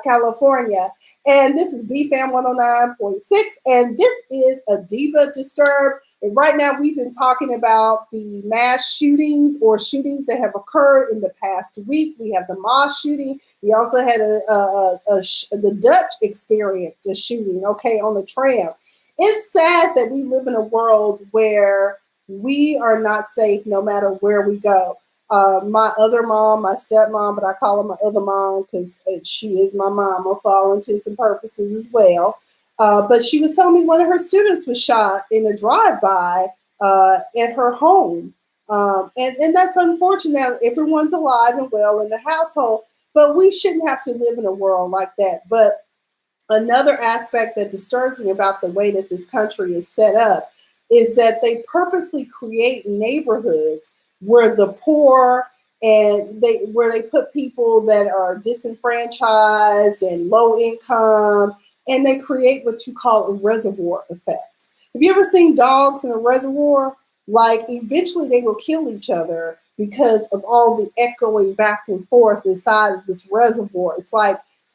California. And this is BFAM 109.6, and this is a Diva Disturbed. And right now we've been talking about the mass shootings or shootings that have occurred in the past week. We have the mosque shooting. We also had the Dutch experience, a shooting, on the tram. It's sad that we live in a world where we are not safe no matter where we go. My other mom, my stepmom, but I call her my other mom because she is my mama for all intents and purposes as well. But she was telling me one of her students was shot in a drive-by at her home. And that's unfortunate. Everyone's alive and well in the household, but we shouldn't have to live in a world like that. But another aspect that disturbs me about the way that this country is set up is that they purposely create neighborhoods where the poor and where they put people that are disenfranchised and low income, and they create what you call a reservoir effect. Have you ever seen dogs in a reservoir? Like eventually they will kill each other because of all the echoing back and forth inside of this reservoir. It's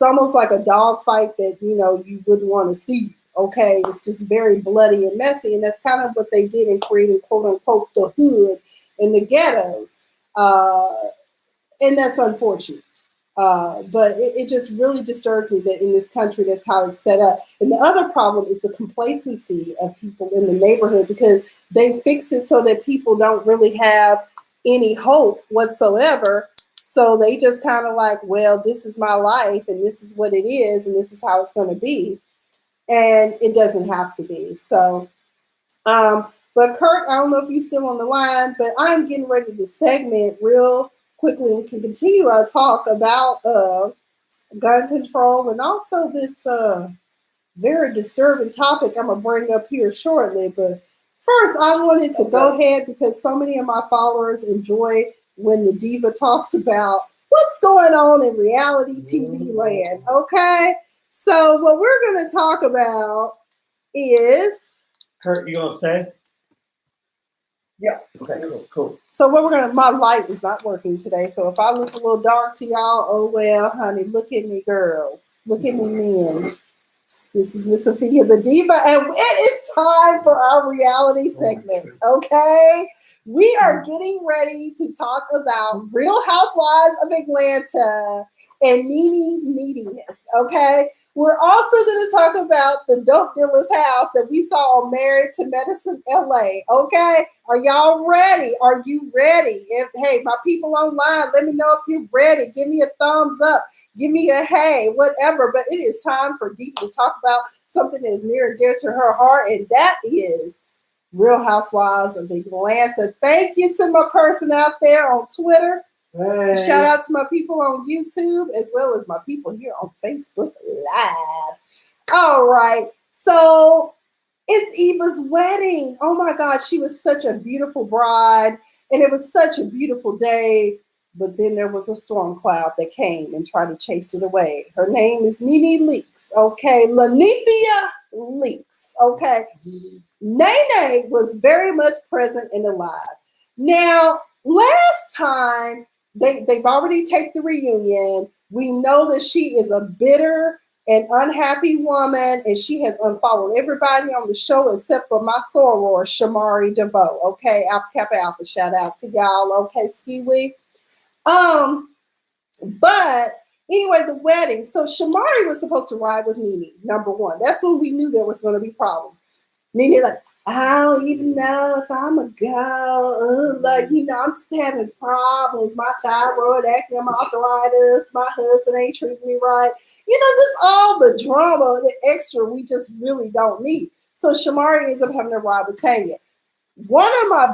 almost like a dog fight that, you wouldn't want to see. Okay, it's just very bloody and messy. And that's kind of what they did in creating, quote unquote, the hood and the ghettos. And that's unfortunate. But it just really disturbs me that in this country, that's how it's set up. And the other problem is the complacency of people in the neighborhood, because they fixed it so that people don't really have any hope whatsoever. So they just kind of like, well, this is my life and this is what it is and this is how it's going to be. And it doesn't have to be. So, but Kurt, I don't know if you're still on the line, but I'm getting ready to segment real quickly. We can continue our talk about gun control and also this very disturbing topic I'm going to bring up here shortly. But first, I wanted to go ahead, because so many of my followers enjoy when the Diva talks about what's going on in reality TV land, okay? So what we're going to talk about is... Kurt, you going to stay? Yeah. Okay, cool. So what my light is not working today. So if I look a little dark to y'all, oh well, honey, look at me, girls. Look at me, men. This is Miss Sophia the Diva, and it is time for our reality segment, okay? We are getting ready to talk about Real Housewives of Atlanta and Nene's neediness, okay? We're also going to talk about the dope dealer's house that we saw on Married to Medicine LA, okay? Are y'all ready? Are you ready? Hey, my people online, let me know if you're ready. Give me a thumbs up. Give me a hey, whatever. But it is time for Diva to talk about something that is near and dear to her heart, and that is Real Housewives of Atlanta. Thank you to my person out there on Twitter. Hey. Shout out to my people on YouTube as well as my people here on Facebook Live. All right. So it's Eva's wedding. Oh my God. She was such a beautiful bride and it was such a beautiful day. But then there was a storm cloud that came and tried to chase it away. Her name is Nene Leakes. Okay. Lanithia Leakes. Okay. Nene was very much present and alive. Now, last time, they've already taped the reunion. We know that she is a bitter and unhappy woman, and she has unfollowed everybody on the show except for my soror, Shamari DeVoe. Okay, Alpha Kappa Alpha, shout out to y'all. Okay, Ski Wee. But anyway, the wedding. So Shamari was supposed to ride with Nene, number one. That's when we knew there was going to be problems. Nene like, I don't even know if I'm a girl. I'm just having problems. My thyroid acting, my arthritis, my husband ain't treating me right. Just all the drama, the extra we just really don't need. So Shamari ends up having to ride with Tanya. One of my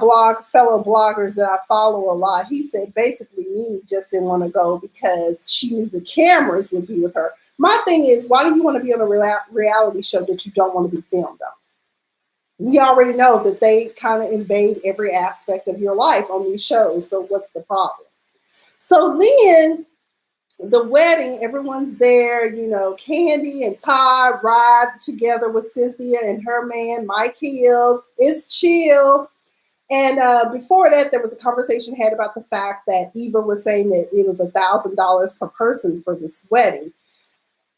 fellow bloggers that I follow a lot, he said basically Nene just didn't want to go because she knew the cameras would be with her. My thing is, why do you want to be on a reality show that you don't want to be filmed on? We already know that they kind of invade every aspect of your life on these shows. So what's the problem? So then the wedding, everyone's there, Candy and Todd ride together with Cynthia and her man, Mike Hill. It's chill. And before that, there was a conversation had about the fact that Eva was saying that it was $1,000 per person for this wedding.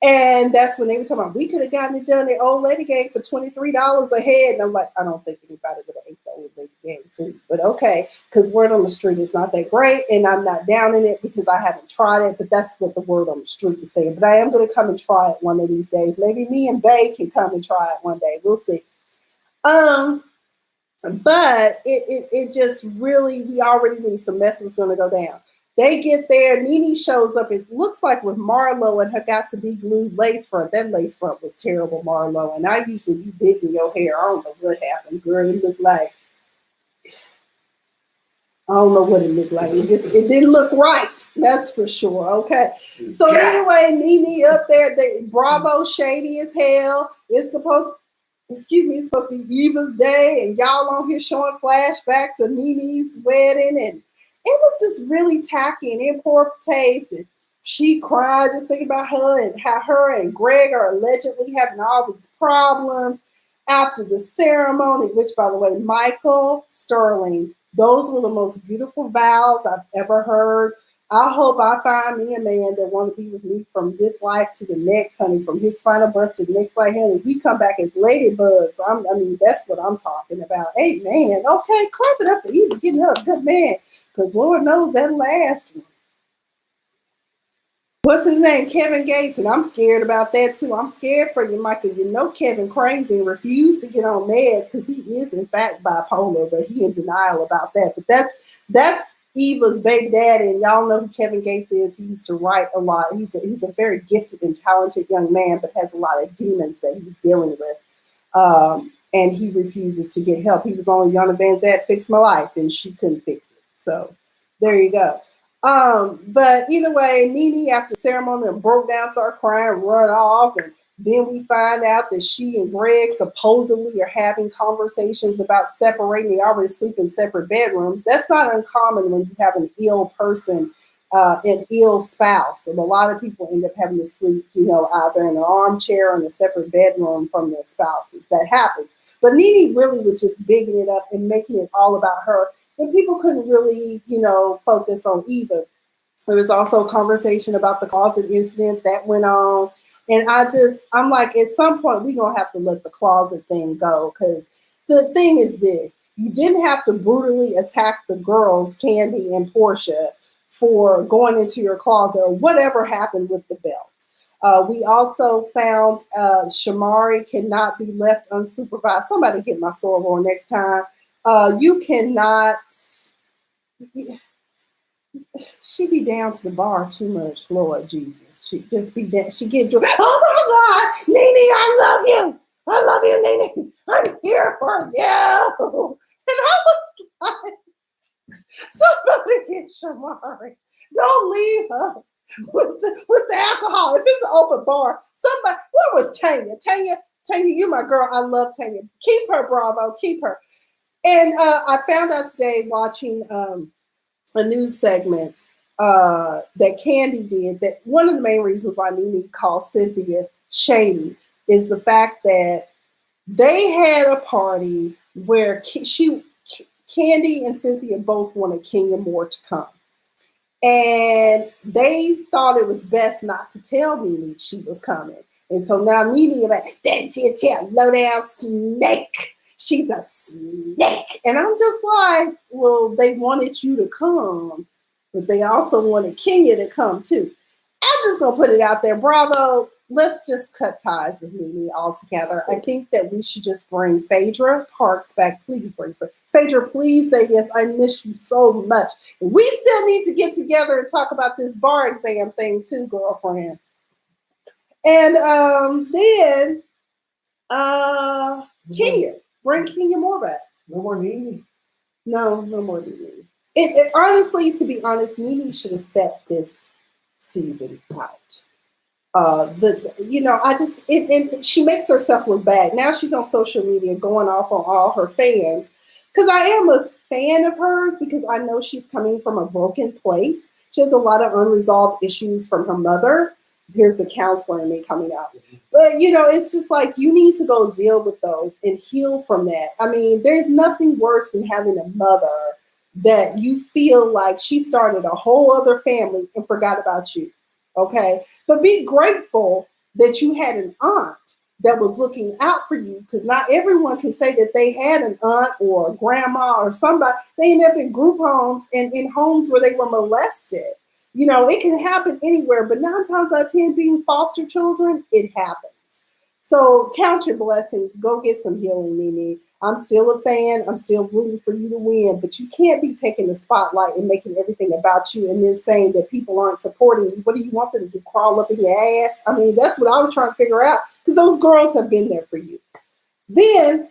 And that's when they were talking about, we could have gotten it done at Old Lady Gang for $23 a head. And I'm like, I don't think anybody would have ate the Old Lady Gang food. But okay, because word on the street is not that great. And I'm not down in it because I haven't tried it. But that's what the word on the street is saying. But I am going to come and try it one of these days. Maybe me and Bay can come and try it one day. We'll see. But it just really, we already knew some mess was going to go down. They get there. Nene shows up. It looks like with Marlo and her got to be glued lace front. That lace front was terrible, Marlo. And I usually be big in your hair. I don't know what happened, girl. It looked like, I don't know what it looked like. It didn't look right. That's for sure. Okay. So anyway, Nene up there. Bravo shady as hell. It's supposed to be Eva's day, and y'all on here showing flashbacks of Nene's wedding, and it was just really tacky and in poor taste. And she cried just thinking about her and how her and Greg are allegedly having all these problems after the ceremony, which, by the way, Michael Sterling, those were the most beautiful vows I've ever heard. I hope I find me a man that want to be with me from this life to the next, honey, from his final birth to the next life. Honey, if we come back as ladybugs, that's what I'm talking about. Amen. Okay, clap it up for Eva getting her a good man, because Lord knows that last one. What's his name? Kevin Gates, and I'm scared about that too. I'm scared for you, Michael. Kevin crazy and refused to get on meds because he is in fact bipolar, but he in denial about that. But that's Eva's baby daddy, and y'all know who Kevin Gates is. He used to write a lot. He's a very gifted and talented young man, but has a lot of demons that he's dealing with. And he refuses to get help. He was on Yana Van Zant Fix My Life, and she couldn't fix it. So there you go. But either way, Nene, after the ceremony, broke down, started crying, run off, and then we find out that she and Greg supposedly are having conversations about separating. They already sleep in separate bedrooms. That's not uncommon when you have an ill person, an ill spouse. And a lot of people end up having to sleep, either in an armchair or in a separate bedroom from their spouses. That happens. But Nene really was just bigging it up and making it all about her. And people couldn't really, focus on Eva. There was also a conversation about the closet incident that went on. And I'm like, at some point, we're going to have to let the closet thing go. Because the thing is this, you didn't have to brutally attack the girls, Candy and Portia, for going into your closet or whatever happened with the belt. We also found Shamari cannot be left unsupervised. Somebody get my soror next time. You cannot. She be down to the bar too much, Lord Jesus. She just be down. She get drunk. Oh my God, Nene, I love you, Nene. I'm here for you. And I was like, somebody get Shamari. Don't leave her with the alcohol. If it's an open bar, somebody. Where was Tanya? Tanya, you my girl. I love Tanya. Keep her, Bravo. Keep her. And I found out today watching a news segment that Candy did, that one of the main reasons why Nene calls Cynthia shady is the fact that they had a party where Candy and Cynthia both wanted Kenya Moore to come. And they thought it was best not to tell Nene she was coming. And so now Nene is like, that low down snake. She's a snake. And I'm just like, well, they wanted you to come, but they also wanted Kenya to come too. I'm just going to put it out there. Bravo, let's just cut ties with Nene altogether. I think that we should just bring Phaedra Parks back. Please bring her. Phaedra, please say yes. I miss you so much. And we still need to get together and talk about this bar exam thing too, girlfriend. And then Kenya. Bring Kenya Moore back. No more Nene. No more Nene. It honestly, to be honest, Nene should have set this season out. She makes herself look bad. Now she's on social media going off on all her fans. Because I am a fan of hers because I know she's coming from a broken place. She has a lot of unresolved issues from her mother. Here's the counselor in me coming out. But, it's just like you need to go deal with those and heal from that. I mean, there's nothing worse than having a mother that you feel like she started a whole other family and forgot about you. Okay? But be grateful that you had an aunt that was looking out for you, because not everyone can say that they had an aunt or a grandma or somebody. They end up in group homes and in homes where they were molested. It can happen anywhere, but 9 times out of 10 being foster children, it happens. So count your blessings. Go get some healing, Nene. I'm still a fan. I'm still rooting for you to win, but you can't be taking the spotlight and making everything about you and then saying that people aren't supporting you. What do you want them to do? Crawl up in your ass? I mean, that's what I was trying to figure out, because those girls have been there for you. Then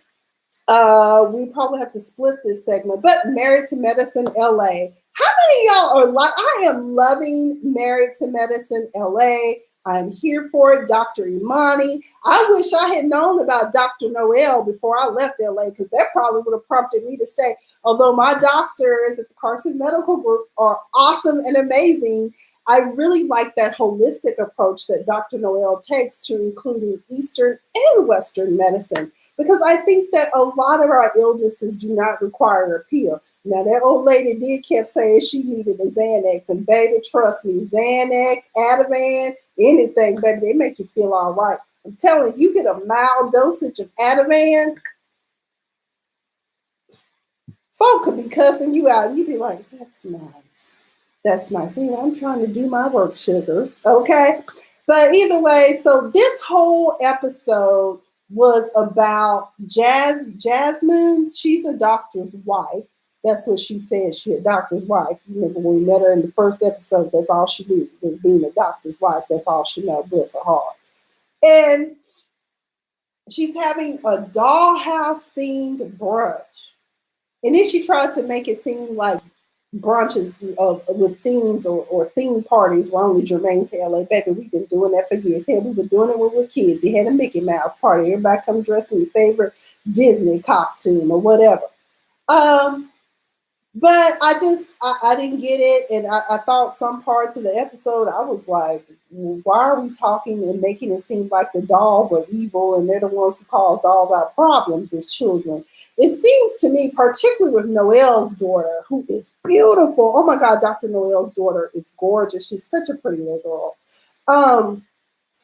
we probably have to split this segment, but Married to Medicine LA. How many of y'all are like, I am loving Married to Medicine LA. I'm here for it. Dr. Imani. I wish I had known about Dr. Noel before I left LA, because that probably would have prompted me to stay. Although my doctors at the Carson Medical Group are awesome and amazing, I really like that holistic approach that Dr. Noel takes to including Eastern and Western medicine, because I think that a lot of our illnesses do not require a pill. Now, that old lady did kept saying she needed a Xanax, and baby, trust me, Xanax, Ativan, anything, baby, they make you feel all right. I'm telling you, if you get a mild dosage of Ativan, folk could be cussing you out, and you'd be like, that's nice. That's nice. I'm trying to do my work, sugars. Okay. But either way, so this whole episode was about Jasmine. She's a doctor's wife. That's what she said. She a doctor's wife. You remember when we met her in the first episode, that's all she knew was being a doctor's wife. That's all she knows. Bless her heart. And she's having a dollhouse themed brunch. And then she tried to make it seem like brunches with themes or theme parties were only germane to LA. Baby, we've been doing that for years. Hell, we've been doing it when we were kids. You had a Mickey Mouse party. Everybody come dressed in your favorite Disney costume or whatever. But I didn't get it. And I thought some parts of the episode, I was like, why are we talking and making it seem like the dolls are evil and they're the ones who caused all our problems as children? It seems to me, particularly with Noelle's daughter, who is beautiful. Oh my God, Dr. Noelle's daughter is gorgeous. She's such a pretty little girl.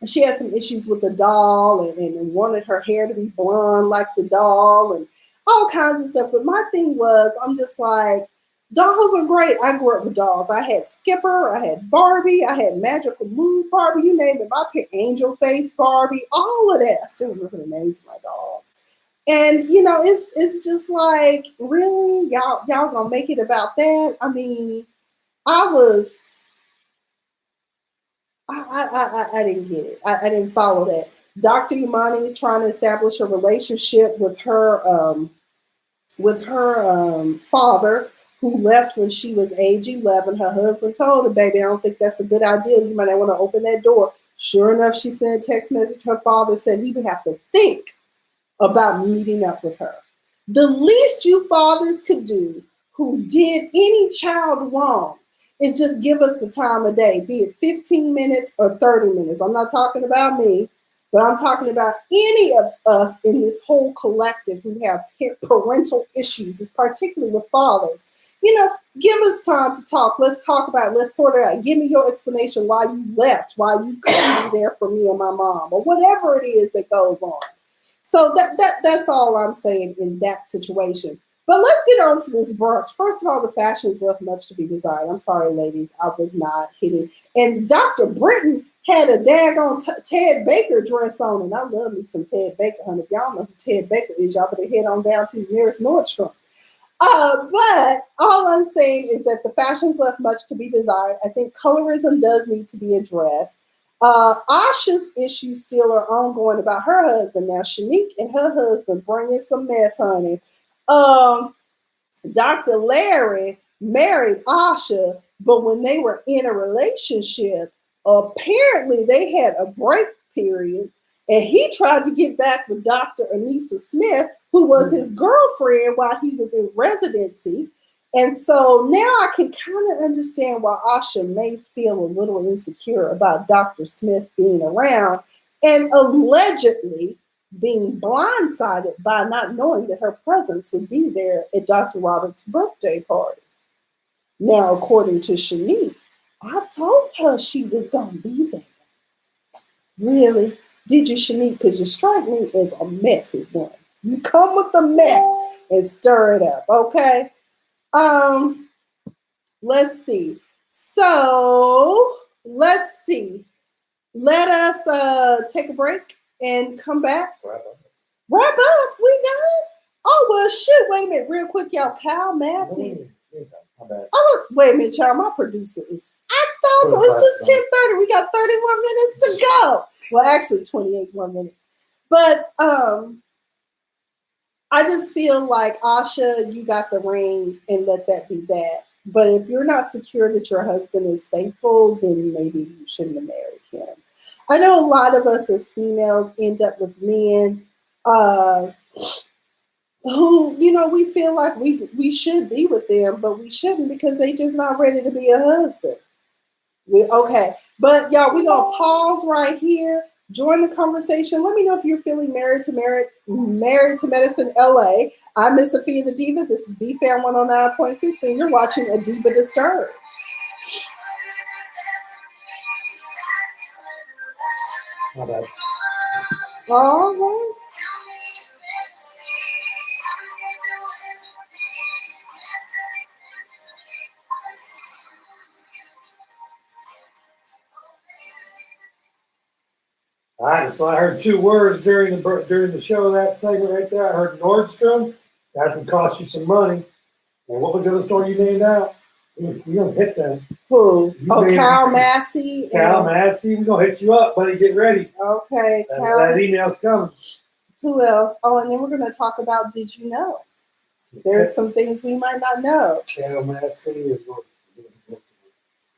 she had some issues with the doll and wanted her hair to be blonde like the doll and all kinds of stuff. But my thing was, I'm just like, dolls are great. I grew up with dolls. I had Skipper, I had Barbie, I had Magical Moon Barbie, you name it. I picked Angel Face Barbie, all of that. I still remember the names of my dolls. And you know, it's just like, really, y'all gonna make it about that? I mean, I didn't get it. I didn't follow that. Dr. Imani is trying to establish a relationship with her father, who left when she was age 11. Her husband told her, baby, I don't think that's a good idea. You might want to open that door. Sure enough, she sent a text message. Her father said he would have to think about meeting up with her. The least you fathers could do who did any child wrong is just give us the time of day, be it 15 minutes or 30 minutes. I'm not talking about me, but I'm talking about any of us in this whole collective who have parental issues, it's particularly with fathers. You know, give us time to talk. Let's talk about it. Let's sort it out. Give me your explanation why you left, why you couldn't be there for me and my mom, or whatever it is that goes on. So that's all I'm saying in that situation. But let's get on to this brunch. First of all, the fashions left much to be desired. I'm sorry, ladies, I was not hitting. And Dr. Britton had a daggone Ted Baker dress on, and I love me some Ted Baker, honey. If y'all know who Ted Baker is, y'all better head on down to the nearest Nordstrom. But all I'm saying is that the fashions left much to be desired. I think colorism does need to be addressed. Asha's issues still are ongoing about her husband. Now, Shanique and her husband bringing some mess, honey. Dr. Larry married Asha, but when they were in a relationship, apparently they had a break period, and he tried to get back with Dr. Anissa Smith, who was his girlfriend while he was in residency. And so now I can kind of understand why Asha may feel a little insecure about Dr. Smith being around and allegedly being blindsided by not knowing that her presence would be there at Dr. Roberts' birthday party. Now, according to Shanique, I told her she was going to be there. Really? Did you, Shanique? Because you strike me as a messy one. You come with the mess and stir it up, okay? Let's see. So, let's see. Let us take a break and come back. Wrap up. We got it. Oh, well, shoot. Wait a minute. Real quick, y'all. Kyle Massey. Oh, wait a minute, y'all. My producer is, I thought so. It's just 10:30. We got 31 minutes to go. Well, actually, 28 more minutes. But I just feel like, Asha, you got the ring and let that be that. But if you're not secure that your husband is faithful, then maybe you shouldn't have married him. I know a lot of us as females end up with men who, you know, we feel like we should be with them, but we shouldn't because they just not ready to be a husband. Okay, but y'all, we're going to pause right here. Join the conversation. Let me know if you're feeling married to Medicine LA. I'm Miss Sophia the Diva. This is BFAM 109.6, and you're watching A Diva Disturbed. All right. All right, so I heard two words during the show, that segment right there. I heard Nordstrom. That's gonna cost you some money. And what was the other store you named out? We're gonna hit them. Who? Kyle Massey. Kyle Massey. We're gonna hit you up, buddy. Get ready. Okay. That email's coming. Who else? Oh, and then we're gonna talk about Did You Know? There's some things we might not know. Kyle Massey is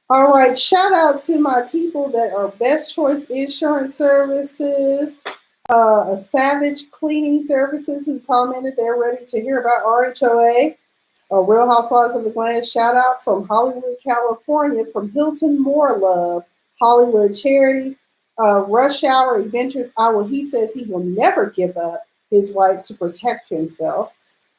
all right, shout out to my people that are Best Choice Insurance Services, Savage Cleaning Services, who commented they're ready to hear about RHOA, Real Housewives of Atlanta. Shout out from Hollywood, California, from Hilton More Love, Hollywood Charity, Rush Hour Adventures. He says he will never give up his right to protect himself.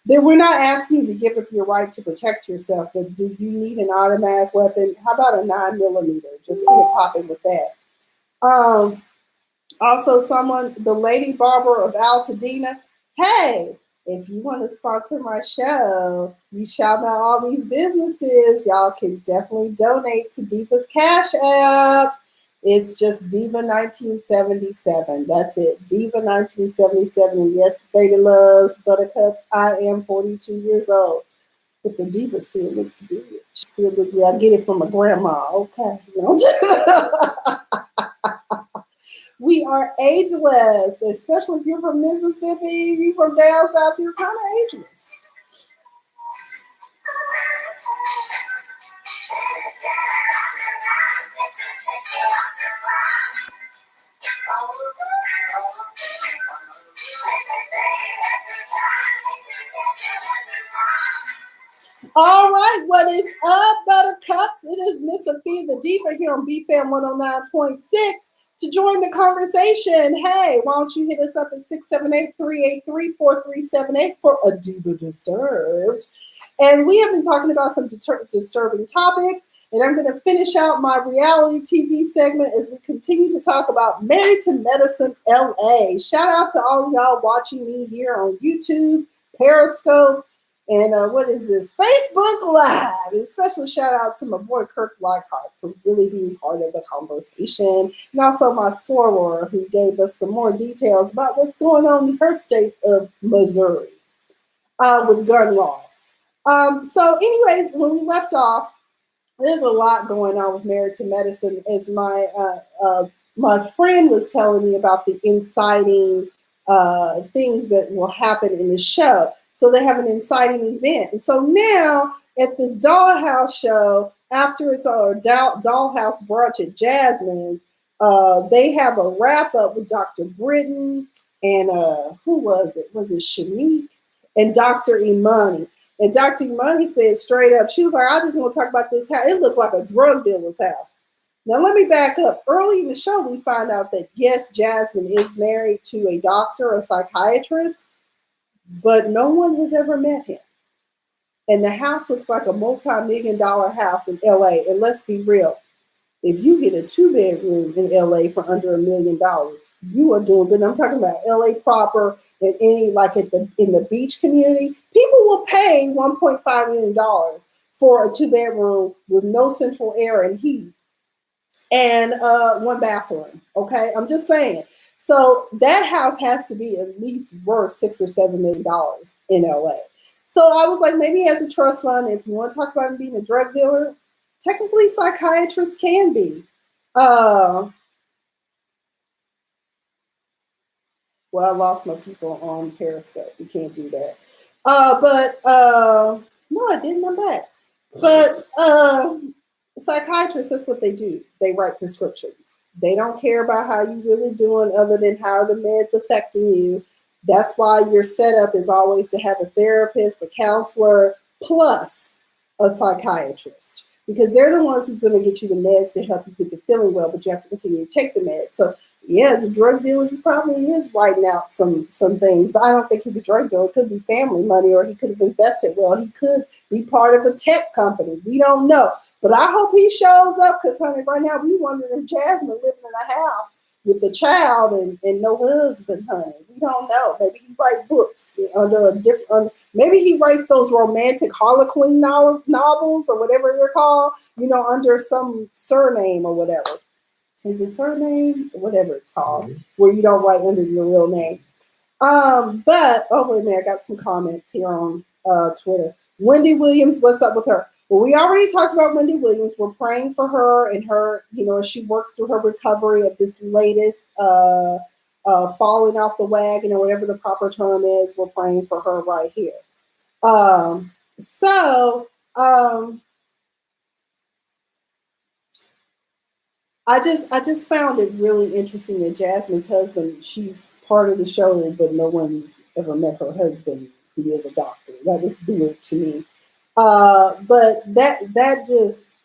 Then we're not asking you to give up your right to protect yourself, but do you need an automatic weapon? How about a 9mm? Just get it popping with that. Also, the Lady Barber of Altadena. Hey, if you want to sponsor my show, you shout out all these businesses. Y'all can definitely donate to Diva's Cash App. It's just Diva 1977. That's it. Diva 1977. And yes, baby loves buttercups. I am 42 years old. But the Diva still looks good. She still looks good. I get it from my grandma. Okay. No. We are ageless, especially if you're from Mississippi, you're from down south, you're kind of ageless. All right, what is up, Buttercups? It is Miss Sophia the Diva here on BFAM 109.6. To join the conversation, hey, why don't you hit us up at 678-383-4378 for a Diva Disturbed. And we have been talking about some disturbing topics, and I'm going to finish out my reality TV segment as we continue to talk about Married to Medicine LA. Shout out to all of y'all watching me here on YouTube, Periscope, and what is this? Facebook Live. And special shout out to my boy Kirk Lockhart for really being part of the conversation. And also my soror who gave us some more details about what's going on in her state of Missouri with gun laws. So anyways, when we left off, there's a lot going on with Married to Medicine. As my friend was telling me about the inciting things that will happen in the show. So they have an inciting event. And so now at this dollhouse show, after it's our dollhouse brunch at Jasmine's, they have a wrap up with Dr. Britton and who was it? Was it Shanique? And Dr. Imani. And Dr. Imani said straight up, she was like, I just want to talk about this house. It looked like a drug dealer's house. Now, let me back up. Early in the show, we find out that, yes, Jasmine is married to a doctor, a psychiatrist, but no one has ever met him. And the house looks like a multi-million-dollar house in LA. And let's be real. If you get a 2-bedroom in LA for under $1 million, you are doing good. I'm talking about LA proper and any like in the beach community. People will pay $1.5 million for a 2-bedroom with no central air and heat and 1 bathroom. Okay, I'm just saying. So that house has to be at least worth $6 or $7 million in LA. So I was like, maybe he has a trust fund. If you want to talk about him being a drug dealer, technically psychiatrists can be. Well, I lost my people on Periscope. You can't do that. No, I didn't. I'm back. But psychiatrists, that's what they do. They write prescriptions. They don't care about how you're really doing other than how the med's affecting you. That's why your setup is always to have a therapist, a counselor, plus a psychiatrist. Because they're the ones who's going to get you the meds to help you get to feeling well, but you have to continue to take the meds. So, yeah, as a drug dealer, he probably is writing out some things, but I don't think he's a drug dealer. It could be family money, or he could have invested well. He could be part of a tech company. We don't know. But I hope he shows up because, honey, right now we wondering if Jasmine living in a house with a child and no husband, honey. We don't know. Maybe he writes books under a different, maybe he writes those romantic Harlequin novels or whatever they're called, under some surname or whatever. Is it surname? Whatever it's called, where you don't write under your real name. But, oh, wait a minute, I got some comments here on Twitter. Wendy Williams, what's up with her? Well, we already talked about Wendy Williams. We're praying for her and her, as she works through her recovery of this latest falling off the wagon or whatever the proper term is. We're praying for her right here. I just found it really interesting that Jasmine's husband, she's part of the show, but no one's ever met her husband who is a doctor. That was weird to me. But that just,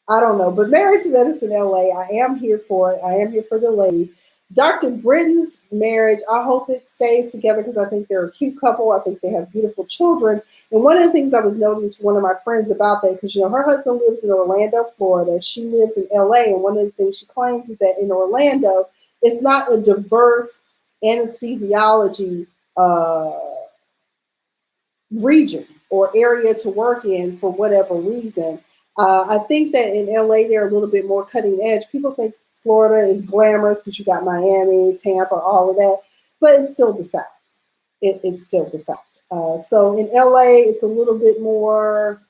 I don't know. But Married to Medicine LA, I am here for it. I am here for the ladies. Dr. Britton's marriage, I hope it stays together because I think they're a cute couple. I think they have beautiful children. And one of the things I was noting to one of my friends about that, because, her husband lives in Orlando, Florida. She lives in LA. And one of the things she claims is that in Orlando, it's not a diverse anesthesiology region or area to work in for whatever reason. I think that in LA they're a little bit more cutting edge. People think Florida is glamorous because you got Miami, Tampa, all of that, but it's still the South. It's still the South. So in LA, it's a little bit more.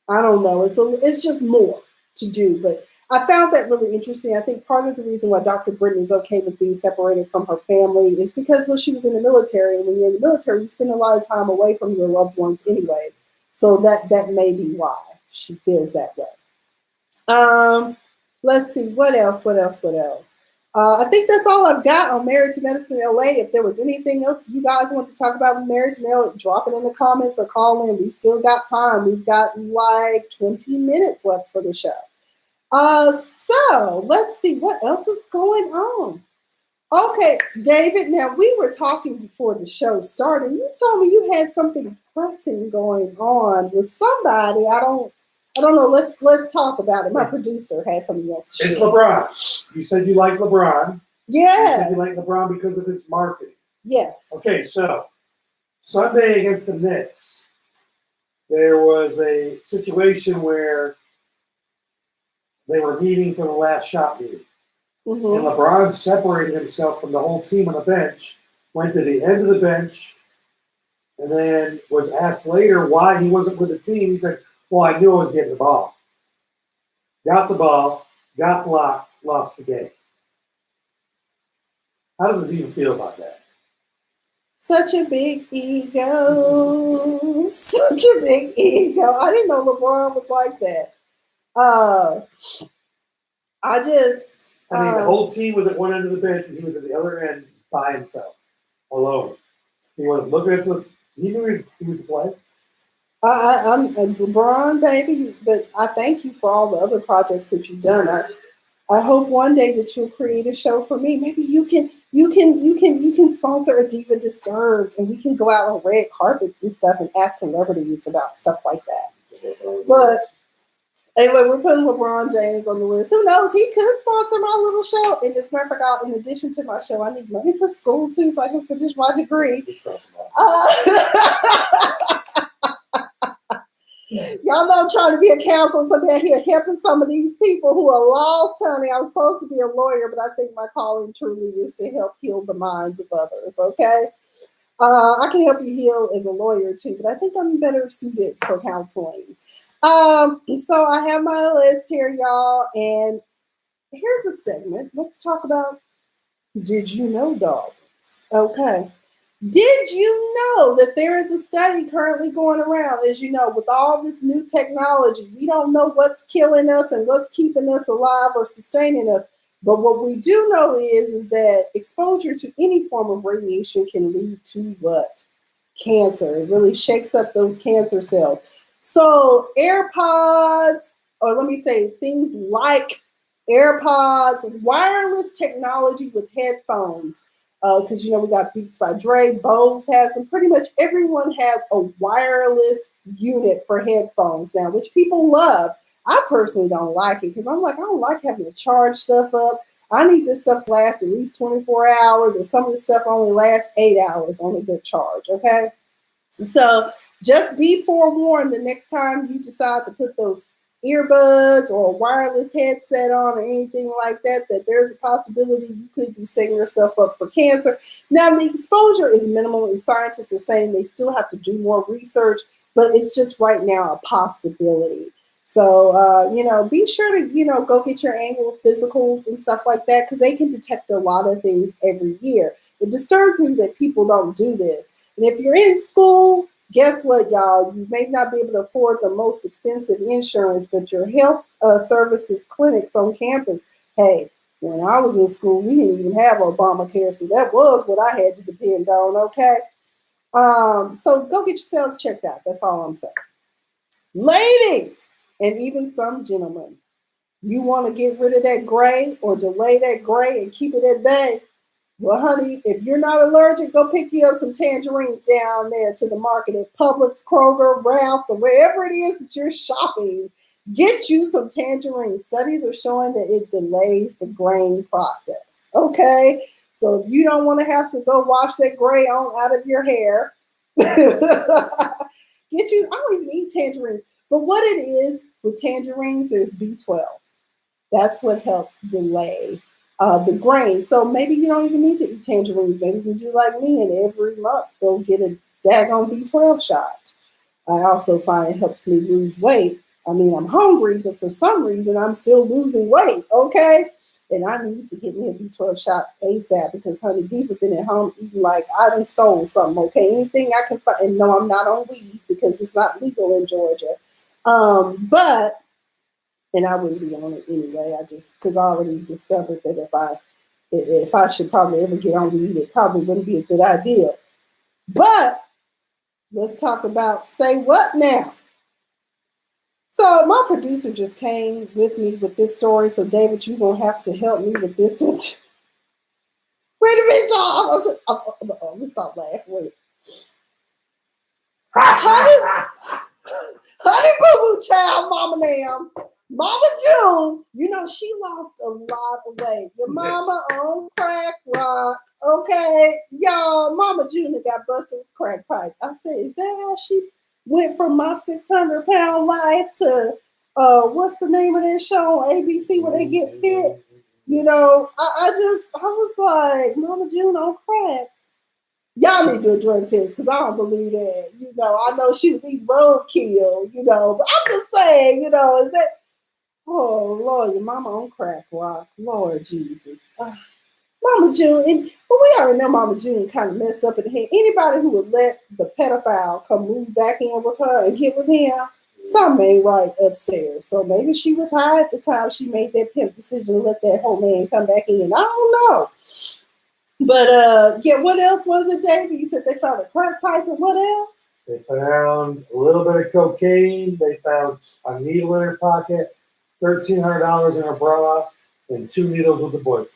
I don't know. It's just more to do, but I found that really interesting. I think part of the reason why Dr. Britton is okay with being separated from her family is because when she was in the military, and when you're in the military, you spend a lot of time away from your loved ones anyways. So that may be why she feels that way. Let's see, what else? I think that's all I've got on Married to Medicine LA. If there was anything else you guys want to talk about with Married to LA, drop it in the comments or call in. We still got time. We've got like 20 minutes left for the show. So let's see what else is going on. Okay, David, now we were talking before the show started. You told me you had something pressing going on with somebody. I don't know. Let's talk about it. My producer has something else to share. It's LeBron. You said you like LeBron. Yes. You said you like LeBron because of his marketing. Yes. Okay, so Sunday against the Knicks, there was a situation where they were meeting for the last shot meeting. Mm-hmm. And LeBron separated himself from the whole team on the bench, went to the end of the bench, and then was asked later why he wasn't with the team. He said, well, I knew I was getting the ball. Got the ball, got blocked, lost the game. How does it even feel about that? Such a big ego. Such a big ego. I didn't know LeBron was like that. The whole team was at one end of the bench, and he was at the other end by himself, alone. He wasn't looking at he knew he was playing. I'm a LeBron, baby, but I thank you for all the other projects that you've done. I hope one day that you'll create a show for me. Maybe you can sponsor a Diva Disturbed, and we can go out on red carpets and stuff and ask celebrities about stuff like that. But anyway, we're putting LeBron James on the list. Who knows? He could sponsor my little show. And as a matter of fact, in addition to my show, I need money for school too, so I can finish my degree. Y'all know I'm trying to be a counselor, so I'm here helping some of these people who are lost, honey. I'm supposed to be a lawyer, but I think my calling truly is to help heal the minds of others, okay? I can help you heal as a lawyer too, but I think I'm better suited for counseling. So I have my list here, y'all, and here's a segment. Let's talk about Did You Know Dogs? Okay. Did you know that there is a study currently going around? As you know, with all this new technology, we don't know what's killing us and what's keeping us alive or sustaining us. But what we do know is that exposure to any form of radiation can lead to what? Cancer. It really shakes up those cancer cells. So AirPods, or let me say things like AirPods, wireless technology with headphones, because, we got Beats by Dre, Bose has them. Pretty much everyone has a wireless unit for headphones now, which people love. I personally don't like it because I'm like, I don't like having to charge stuff up. I need this stuff to last at least 24 hours, and some of this stuff only lasts 8 hours on a good charge, okay? So just be forewarned the next time you decide to put those earbuds or a wireless headset on or anything like that, that there's a possibility you could be setting yourself up for cancer. Now, the exposure is minimal, and scientists are saying they still have to do more research, but it's just right now a possibility. So, be sure to, go get your annual physicals and stuff like that, because they can detect a lot of things every year. It disturbs me that people don't do this. And if you're in school, guess what, y'all? You may not be able to afford the most extensive insurance, but your health services clinics on campus, hey, when I was in school, we didn't even have Obamacare, so that was what I had to depend on, okay? So go get yourselves checked out. That's all I'm saying. Ladies, and even some gentlemen, you want to get rid of that gray or delay that gray and keep it at bay? Well, honey, if you're not allergic, go pick you up some tangerines down there to the market at Publix, Kroger, Ralph's, or wherever it is that you're shopping. Get you some tangerines. Studies are showing that it delays the graying process. Okay, so if you don't want to have to go wash that gray on out of your hair, get you. I don't even eat tangerines, but what it is with tangerines, there's B12. That's what helps delay the grain. So maybe you don't even need to eat tangerines. Maybe you can do like me and every month go get a daggone B12 shot. I also find it helps me lose weight. I mean, I'm hungry, but for some reason, I'm still losing weight. Okay. And I need to get me a B12 shot ASAP because, honey, Diva been at home eating like I done stole something. Okay. Anything I can find. And no, I'm not on weed because it's not legal in Georgia. But and I wouldn't be on it anyway. I just because I already discovered that if I should probably ever get on weed, it probably wouldn't be a good idea. But let's talk about say what now. So my producer just came with me with this story. So David, you're gonna have to help me with this one. Wait a minute, y'all. I'm gonna stop laughing. Wait. Honey Boo Boo Child, Mama Ma'am. Mama June, you know, she lost a lot of weight. Your mama on crack rock. Okay, y'all, Mama June got busted with crack pipe. I said, is that how she went from my 600-pound life to what's the name of that show on ABC where they get fit? You know, I was like, Mama June on crack. Y'all need to do a drug test because I don't believe that. You know, I know she was eating roadkill, you know, but I'm just saying, you know, is that, oh, Lord, your mama on crack rock. Lord Jesus. Mama June, and well, we already know Mama June kind of messed up in the head. Anybody who would let the pedophile come move back in with her and get with him, something ain't right upstairs. So maybe she was high at the time she made that pimp decision to let that whole man come back in. I don't know. But yeah, what else was it, David? You said they found a crack pipe and what else? They found a little bit of cocaine. They found a needle in her pocket, $1,300 in her bra, and 2 needles with the boyfriend.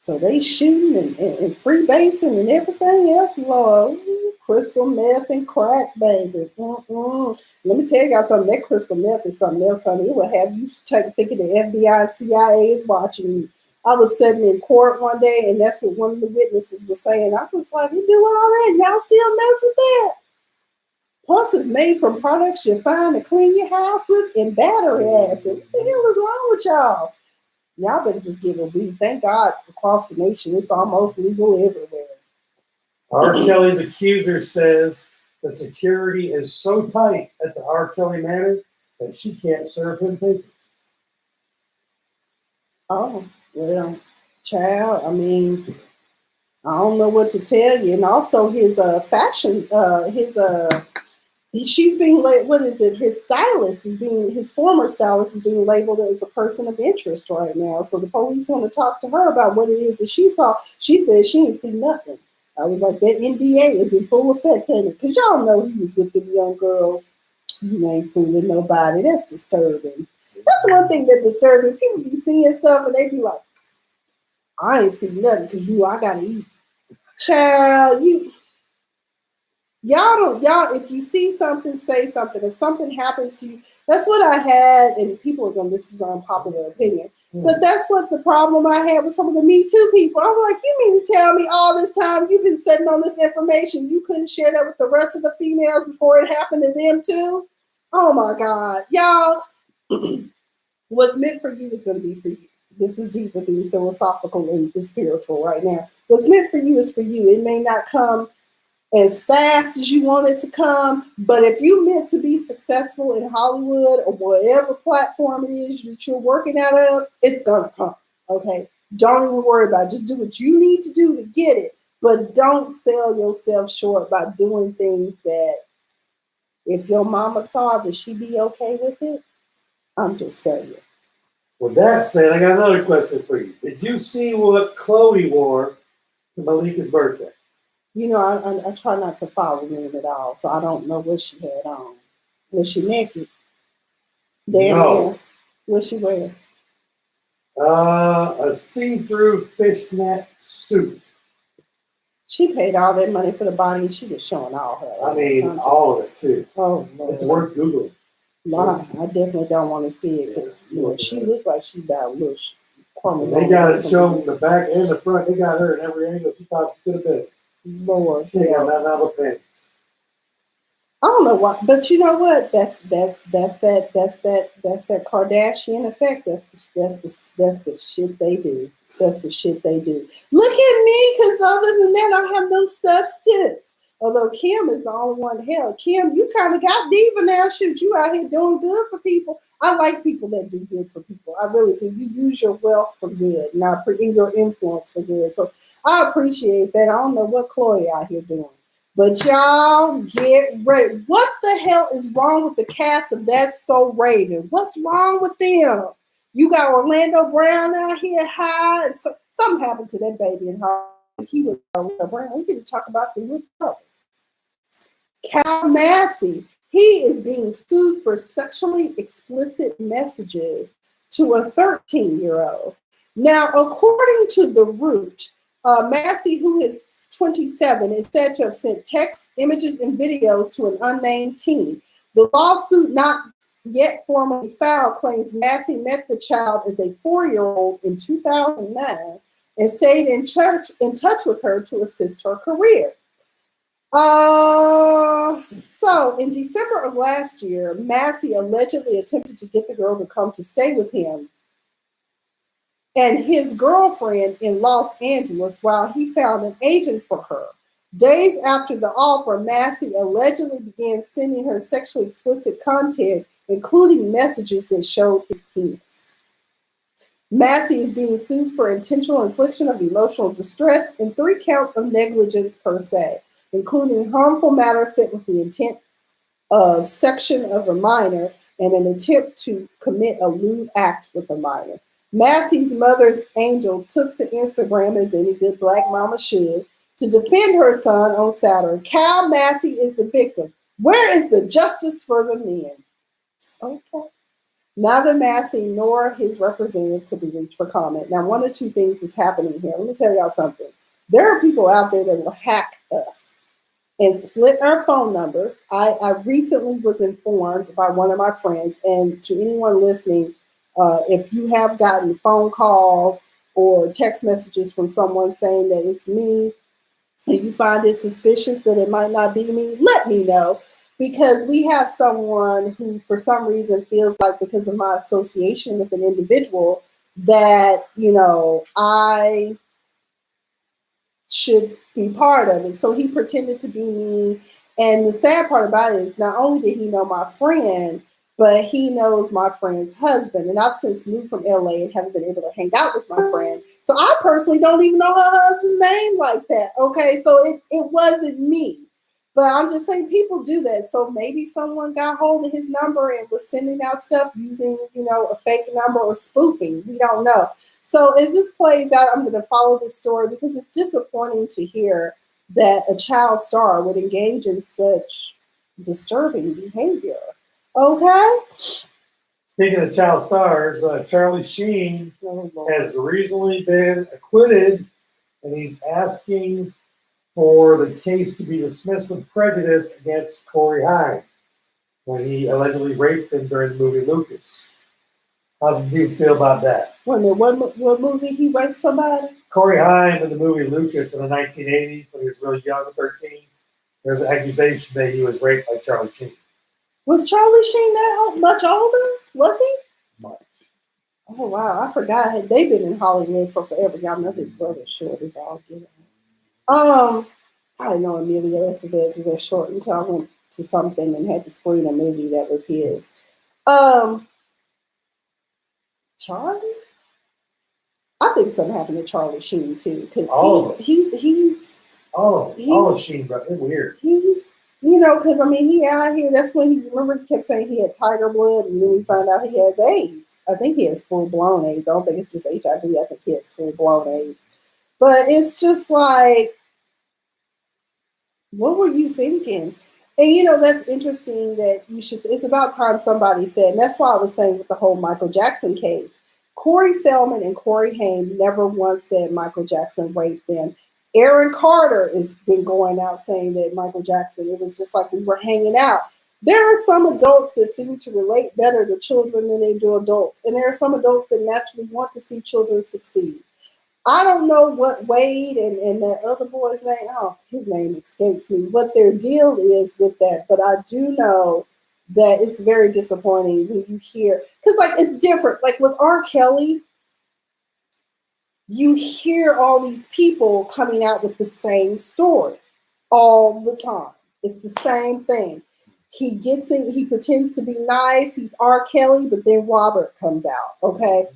So they shooting and freebasing and everything else, Lord. Crystal meth and crack, baby. Let me tell y'all something. That crystal meth is something else, honey. It will have you thinking the FBI and CIA is watching you. I was sitting in court one day, and that's what one of the witnesses was saying. I was like, you doing all right? Y'all still mess with that? Plus, it's made from products you find to clean your house with and battery acid. What the hell is wrong with y'all? Y'all better just give a weed. Thank God across the nation, it's almost legal everywhere. R. Kelly's accuser says that security is so tight at the R. Kelly Manor that she can't serve him papers. Oh, well, child, I mean, I don't know what to tell you. And also his fashion, she's being what is it? His former stylist is being labeled as a person of interest right now. So the police want to talk to her about what it is that she saw. She said she didn't see nothing. I was like, that NDA is in full effect, ain't it? Because y'all know he was with the young girls. You ain't fooling nobody. That's disturbing. That's one thing that disturbs me. People be seeing stuff and they be like, I ain't see nothing because I gotta eat. Child, y'all, if you see something, say something. If something happens to you, that's what I had, and people are going, this is an unpopular opinion, but that's what the problem I had with some of the Me Too people. I was like, you mean to tell me all this time you've been sitting on this information, you couldn't share that with the rest of the females before it happened to them too? Oh my God. Y'all, what's meant for you is going to be for you. This is Diva being philosophical and spiritual right now. What's meant for you is for you. It may not come as fast as you want it to come, but if you're meant to be successful in Hollywood or whatever platform it is that you're working out of, it's gonna come. Okay, don't even worry about it. Just do what you need to do to get it, but don't sell yourself short by doing things that, if your mama saw, would she be okay with it? I'm just saying. With that said, I got another question for you. Did you see what Chloe wore to Malika's birthday? You know, I try not to follow them at all, so I don't know what she had on. Was she naked? No. What she wear? A see-through fishnet suit. She paid all that money for the body, and she was showing all her. I mean, all of it too. Oh, Lord. It's worth Googling. No, I definitely don't want to see it because she looked like she about chromosome. They got it shown the back and the front. They got her in every angle she thought she could have been. Lord, She ain't got nothing out of pants. I don't know why, but you know what? That's that Kardashian effect. That's the shit they do. That's the shit they do. Look at me, because other than that, I have no substance. Although Kim is the only one. Hell, Kim, you kind of got diva now. Shoot, you out here doing good for people. I like people that do good for people. I really do. You use your wealth for good, and your influence for good. So I appreciate that. I don't know what Chloe out here doing. But y'all get ready. What the hell is wrong with the cast of That's So Raven? What's wrong with them? You got Orlando Brown out here high, and something happened to that baby in Hollywood. He was Orlando Brown. We didn't talk about the root of it. Cal Massey, he is being sued for sexually explicit messages to a 13-year-old. Now, according to The Root, Massey, who is 27, is said to have sent texts, images, and videos to an unnamed teen. The lawsuit, not yet formally filed, claims Massey met the child as a 4-year-old in 2009 and stayed in touch with her to assist her career. So in December of last year, Massey allegedly attempted to get the girl to come to stay with him and his girlfriend in Los Angeles while he found an agent for her. Days after the offer, Massey allegedly began sending her sexually explicit content, including messages that showed his penis. Massey is being sued for intentional infliction of emotional distress and 3 counts of negligence per se, including harmful matter sent with the intent of section of a minor and an attempt to commit a lewd act with a minor. Massey's mother's Angel took to Instagram, as any good black mama should, to defend her son on Saturday. Cal Massey is the victim. Where is the justice for the men? Okay. Neither Massey nor his representative could be reached for comment. Now, one of 2 things is happening here. Let me tell y'all something. There are people out there that will hack us and split our phone numbers. I recently was informed by one of my friends, and to anyone listening, if you have gotten phone calls or text messages from someone saying that it's me and you find it suspicious that it might not be me, let me know, because we have someone who for some reason feels like because of my association with an individual that, I should be part of it. So he pretended to be me. And the sad part about it is not only did he know my friend, but he knows my friend's husband. And I've since moved from LA and haven't been able to hang out with my friend. So I personally don't even know her husband's name like that. Okay, so it wasn't me. But I'm just saying people do that. So maybe someone got hold of his number and was sending out stuff using, a fake number or spoofing. We don't know. So as this plays out, I'm going to follow this story because it's disappointing to hear that a child star would engage in such disturbing behavior. Okay? Speaking of child stars, Charlie Sheen has recently been acquitted, and he's asking for the case to be dismissed with prejudice against Corey Haim when he allegedly raped him during the movie Lucas. How do you feel about that? What movie he raped somebody? Corey Haim in the movie Lucas in the 1980s when he was really young, 13. There's an accusation that he was raped by Charlie Sheen. Was Charlie Sheen that much older? Was he? Much. Oh, wow. I forgot. They've been in Hollywood for forever. Y'all know his brother's short as all get out. I didn't know Emilio Estevez was that short until I went to something and had to screen a movie that was his. Charlie? I think something happened to Charlie Sheen too, because he's all of Sheen, bro. They're weird. He's because he out here. That's when he kept saying he had tiger blood, and then we found out he has AIDS. I think he has full blown AIDS. I don't think it's just HIV. I think he has full blown AIDS. But it's just like, what were you thinking? And that's interesting that it's about time somebody said, and that's why I was saying with the whole Michael Jackson case, Corey Feldman and Corey Haim never once said Michael Jackson raped them. Aaron Carter has been going out saying that Michael Jackson, it was just like we were hanging out. There are some adults that seem to relate better to children than they do adults. And there are some adults that naturally want to see children succeed. I don't know what Wade and that other boy's name, oh, his name escapes me, what their deal is with that. But I do know that it's very disappointing when you hear, because like it's different. Like with R. Kelly, you hear all these people coming out with the same story all the time. It's the same thing. He gets in, he pretends to be nice, he's R. Kelly, but then Robert comes out, okay?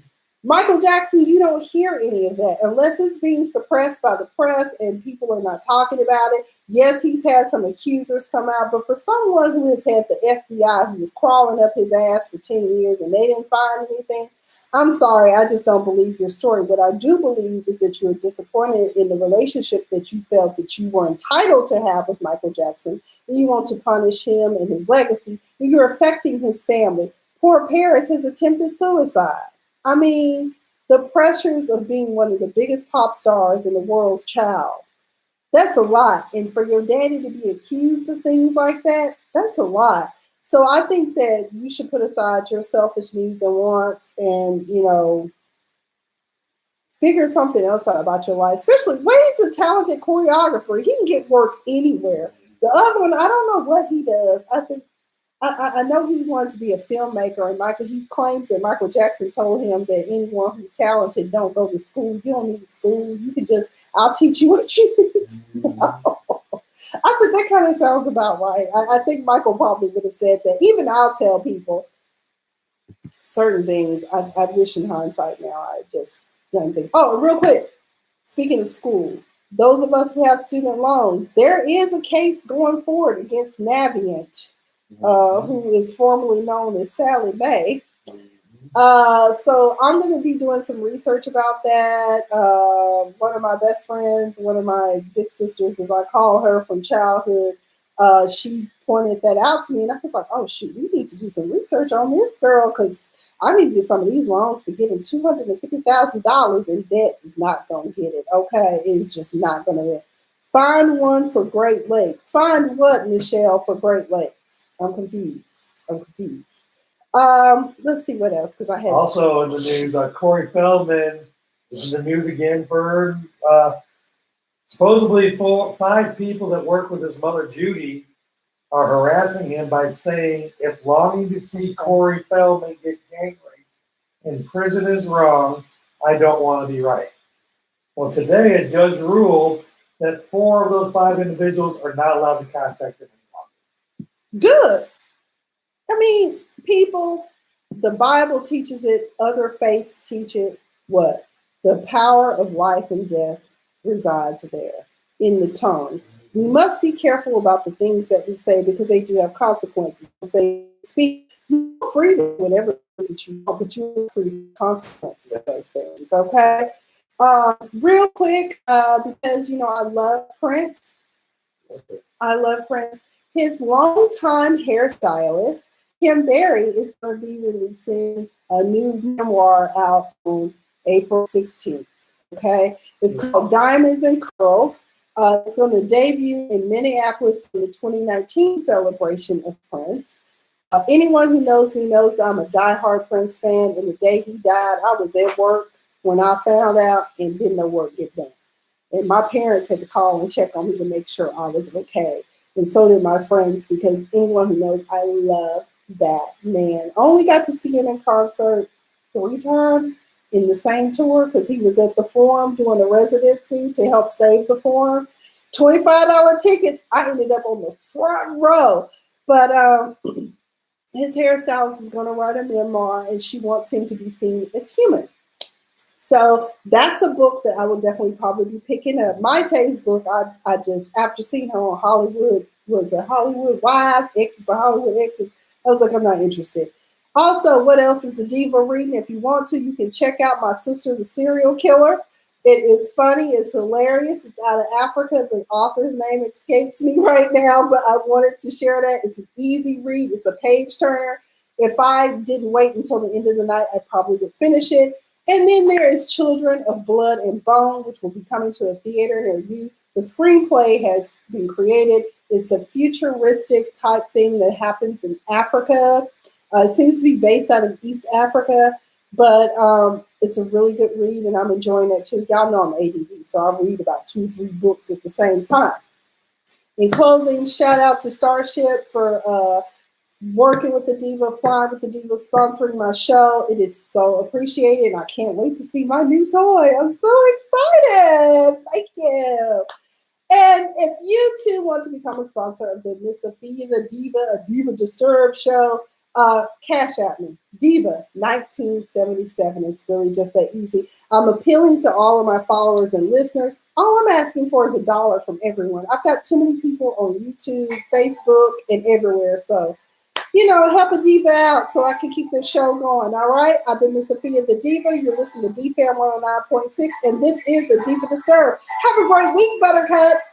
Michael Jackson, you don't hear any of that unless it's being suppressed by the press and people are not talking about it. Yes, he's had some accusers come out, but for someone who has had the FBI who was crawling up his ass for 10 years and they didn't find anything, I'm sorry, I just don't believe your story. What I do believe is that you're disappointed in the relationship that you felt that you were entitled to have with Michael Jackson, and you want to punish him and his legacy, and you're affecting his family. Poor Paris has attempted suicide. I mean, the pressures of being one of the biggest pop stars in the world's child, that's a lot. And for your daddy to be accused of things like that, that's a lot. So I think that you should put aside your selfish needs and wants and, figure something else out about your life. Especially Wade's a talented choreographer. He can get work anywhere. The other one, I don't know what he does. I know he wanted to be a filmmaker, and he claims that Michael Jackson told him that anyone who's talented don't go to school. You don't need school. You can I'll teach you what you need to know. I said, that kind of sounds about right. I think Michael probably would have said that. Even I'll tell people certain things. I wish in hindsight now I just don't think. Oh, real quick, speaking of school, those of us who have student loans, there is a case going forward against Navient, who is formerly known as Sally Mae. So I'm going to be doing some research about that. One of my best friends, one of my big sisters, as I call her from childhood, she pointed that out to me, and I was like, oh, shoot, we need to do some research on this girl, because I need to get some of these loans for getting $250,000, and debt is not going to get it, okay? It's just not going to. Find one for Great Lakes. Find what, Michelle, for Great Lakes? I'm confused. Let's see what else, because I had also in the news. Corey Feldman is in the news again for supposedly 5 people that work with his mother Judy are harassing him by saying if longing to see Corey Feldman get gang raped in prison is wrong, I don't want to be right. Well, today a judge ruled that 4 of those 5 individuals are not allowed to contact him anymore. Good. I mean, people, the Bible teaches it, other faiths teach it. What? The power of life and death resides there in the tongue. We must be careful about the things that we say because they do have consequences. Say, speak, you're free to do whatever it is that you want, but you're free to consequences of those things, okay? Real quick, because, I love Prince. His longtime hairstylist, Kim Berry, is going to be releasing a new memoir out on April 16th, okay? It's called Diamonds and Curls. It's going to debut in Minneapolis for the 2019 celebration of Prince. Anyone who knows me knows that I'm a diehard Prince fan, and the day he died, I was at work when I found out and didn't know where to get done. And my parents had to call and check on me to make sure I was okay. And so did my friends, because anyone who knows, I love that man. I only got to see him in concert 3 times in the same tour because he was at the Forum doing a residency to help save the Forum. $25 tickets. I ended up on the front row. But his hairstylist is going to write a memoir, and she wants him to be seen as human. So that's a book that I will definitely probably be picking up. Maite's book, I just, after seeing her on Hollywood, was it Hollywood Wives, Exes or Hollywood Exes? I was like, I'm not interested. Also, what else is the Diva reading? If you want to, you can check out My Sister, the Serial Killer. It is funny. It's hilarious. It's out of Africa. The author's name escapes me right now, but I wanted to share that. It's an easy read. It's a page turner. If I didn't wait until the end of the night, I probably would finish it. And then there is Children of Blood and Bone, which will be coming to a theater near you. The screenplay has been created. It's a futuristic type thing that happens in Africa. It seems to be based out of East Africa, but it's a really good read, and I'm enjoying it too. Y'all know I'm ADD, so I read about 2 or 3 books at the same time. In closing, shout out to Starship for working with the Diva, flying with the Diva, sponsoring my show. It is so appreciated, and I can't wait to see my new toy. I'm so excited. Thank you. And if you too want to become a sponsor of the Miss Sophia the Diva, a Diva Disturbed show, cash at me. Diva 1977. It's really just that easy. I'm appealing to all of my followers and listeners. All I'm asking for is $1 from everyone. I've got too many people on YouTube, Facebook, and everywhere. So, help a diva out so I can keep this show going. All right. I've been Miss Sophia the Diva. You're listening to BFAM 109.6, and this is the Diva Disturbed. Have a great week, Buttercups.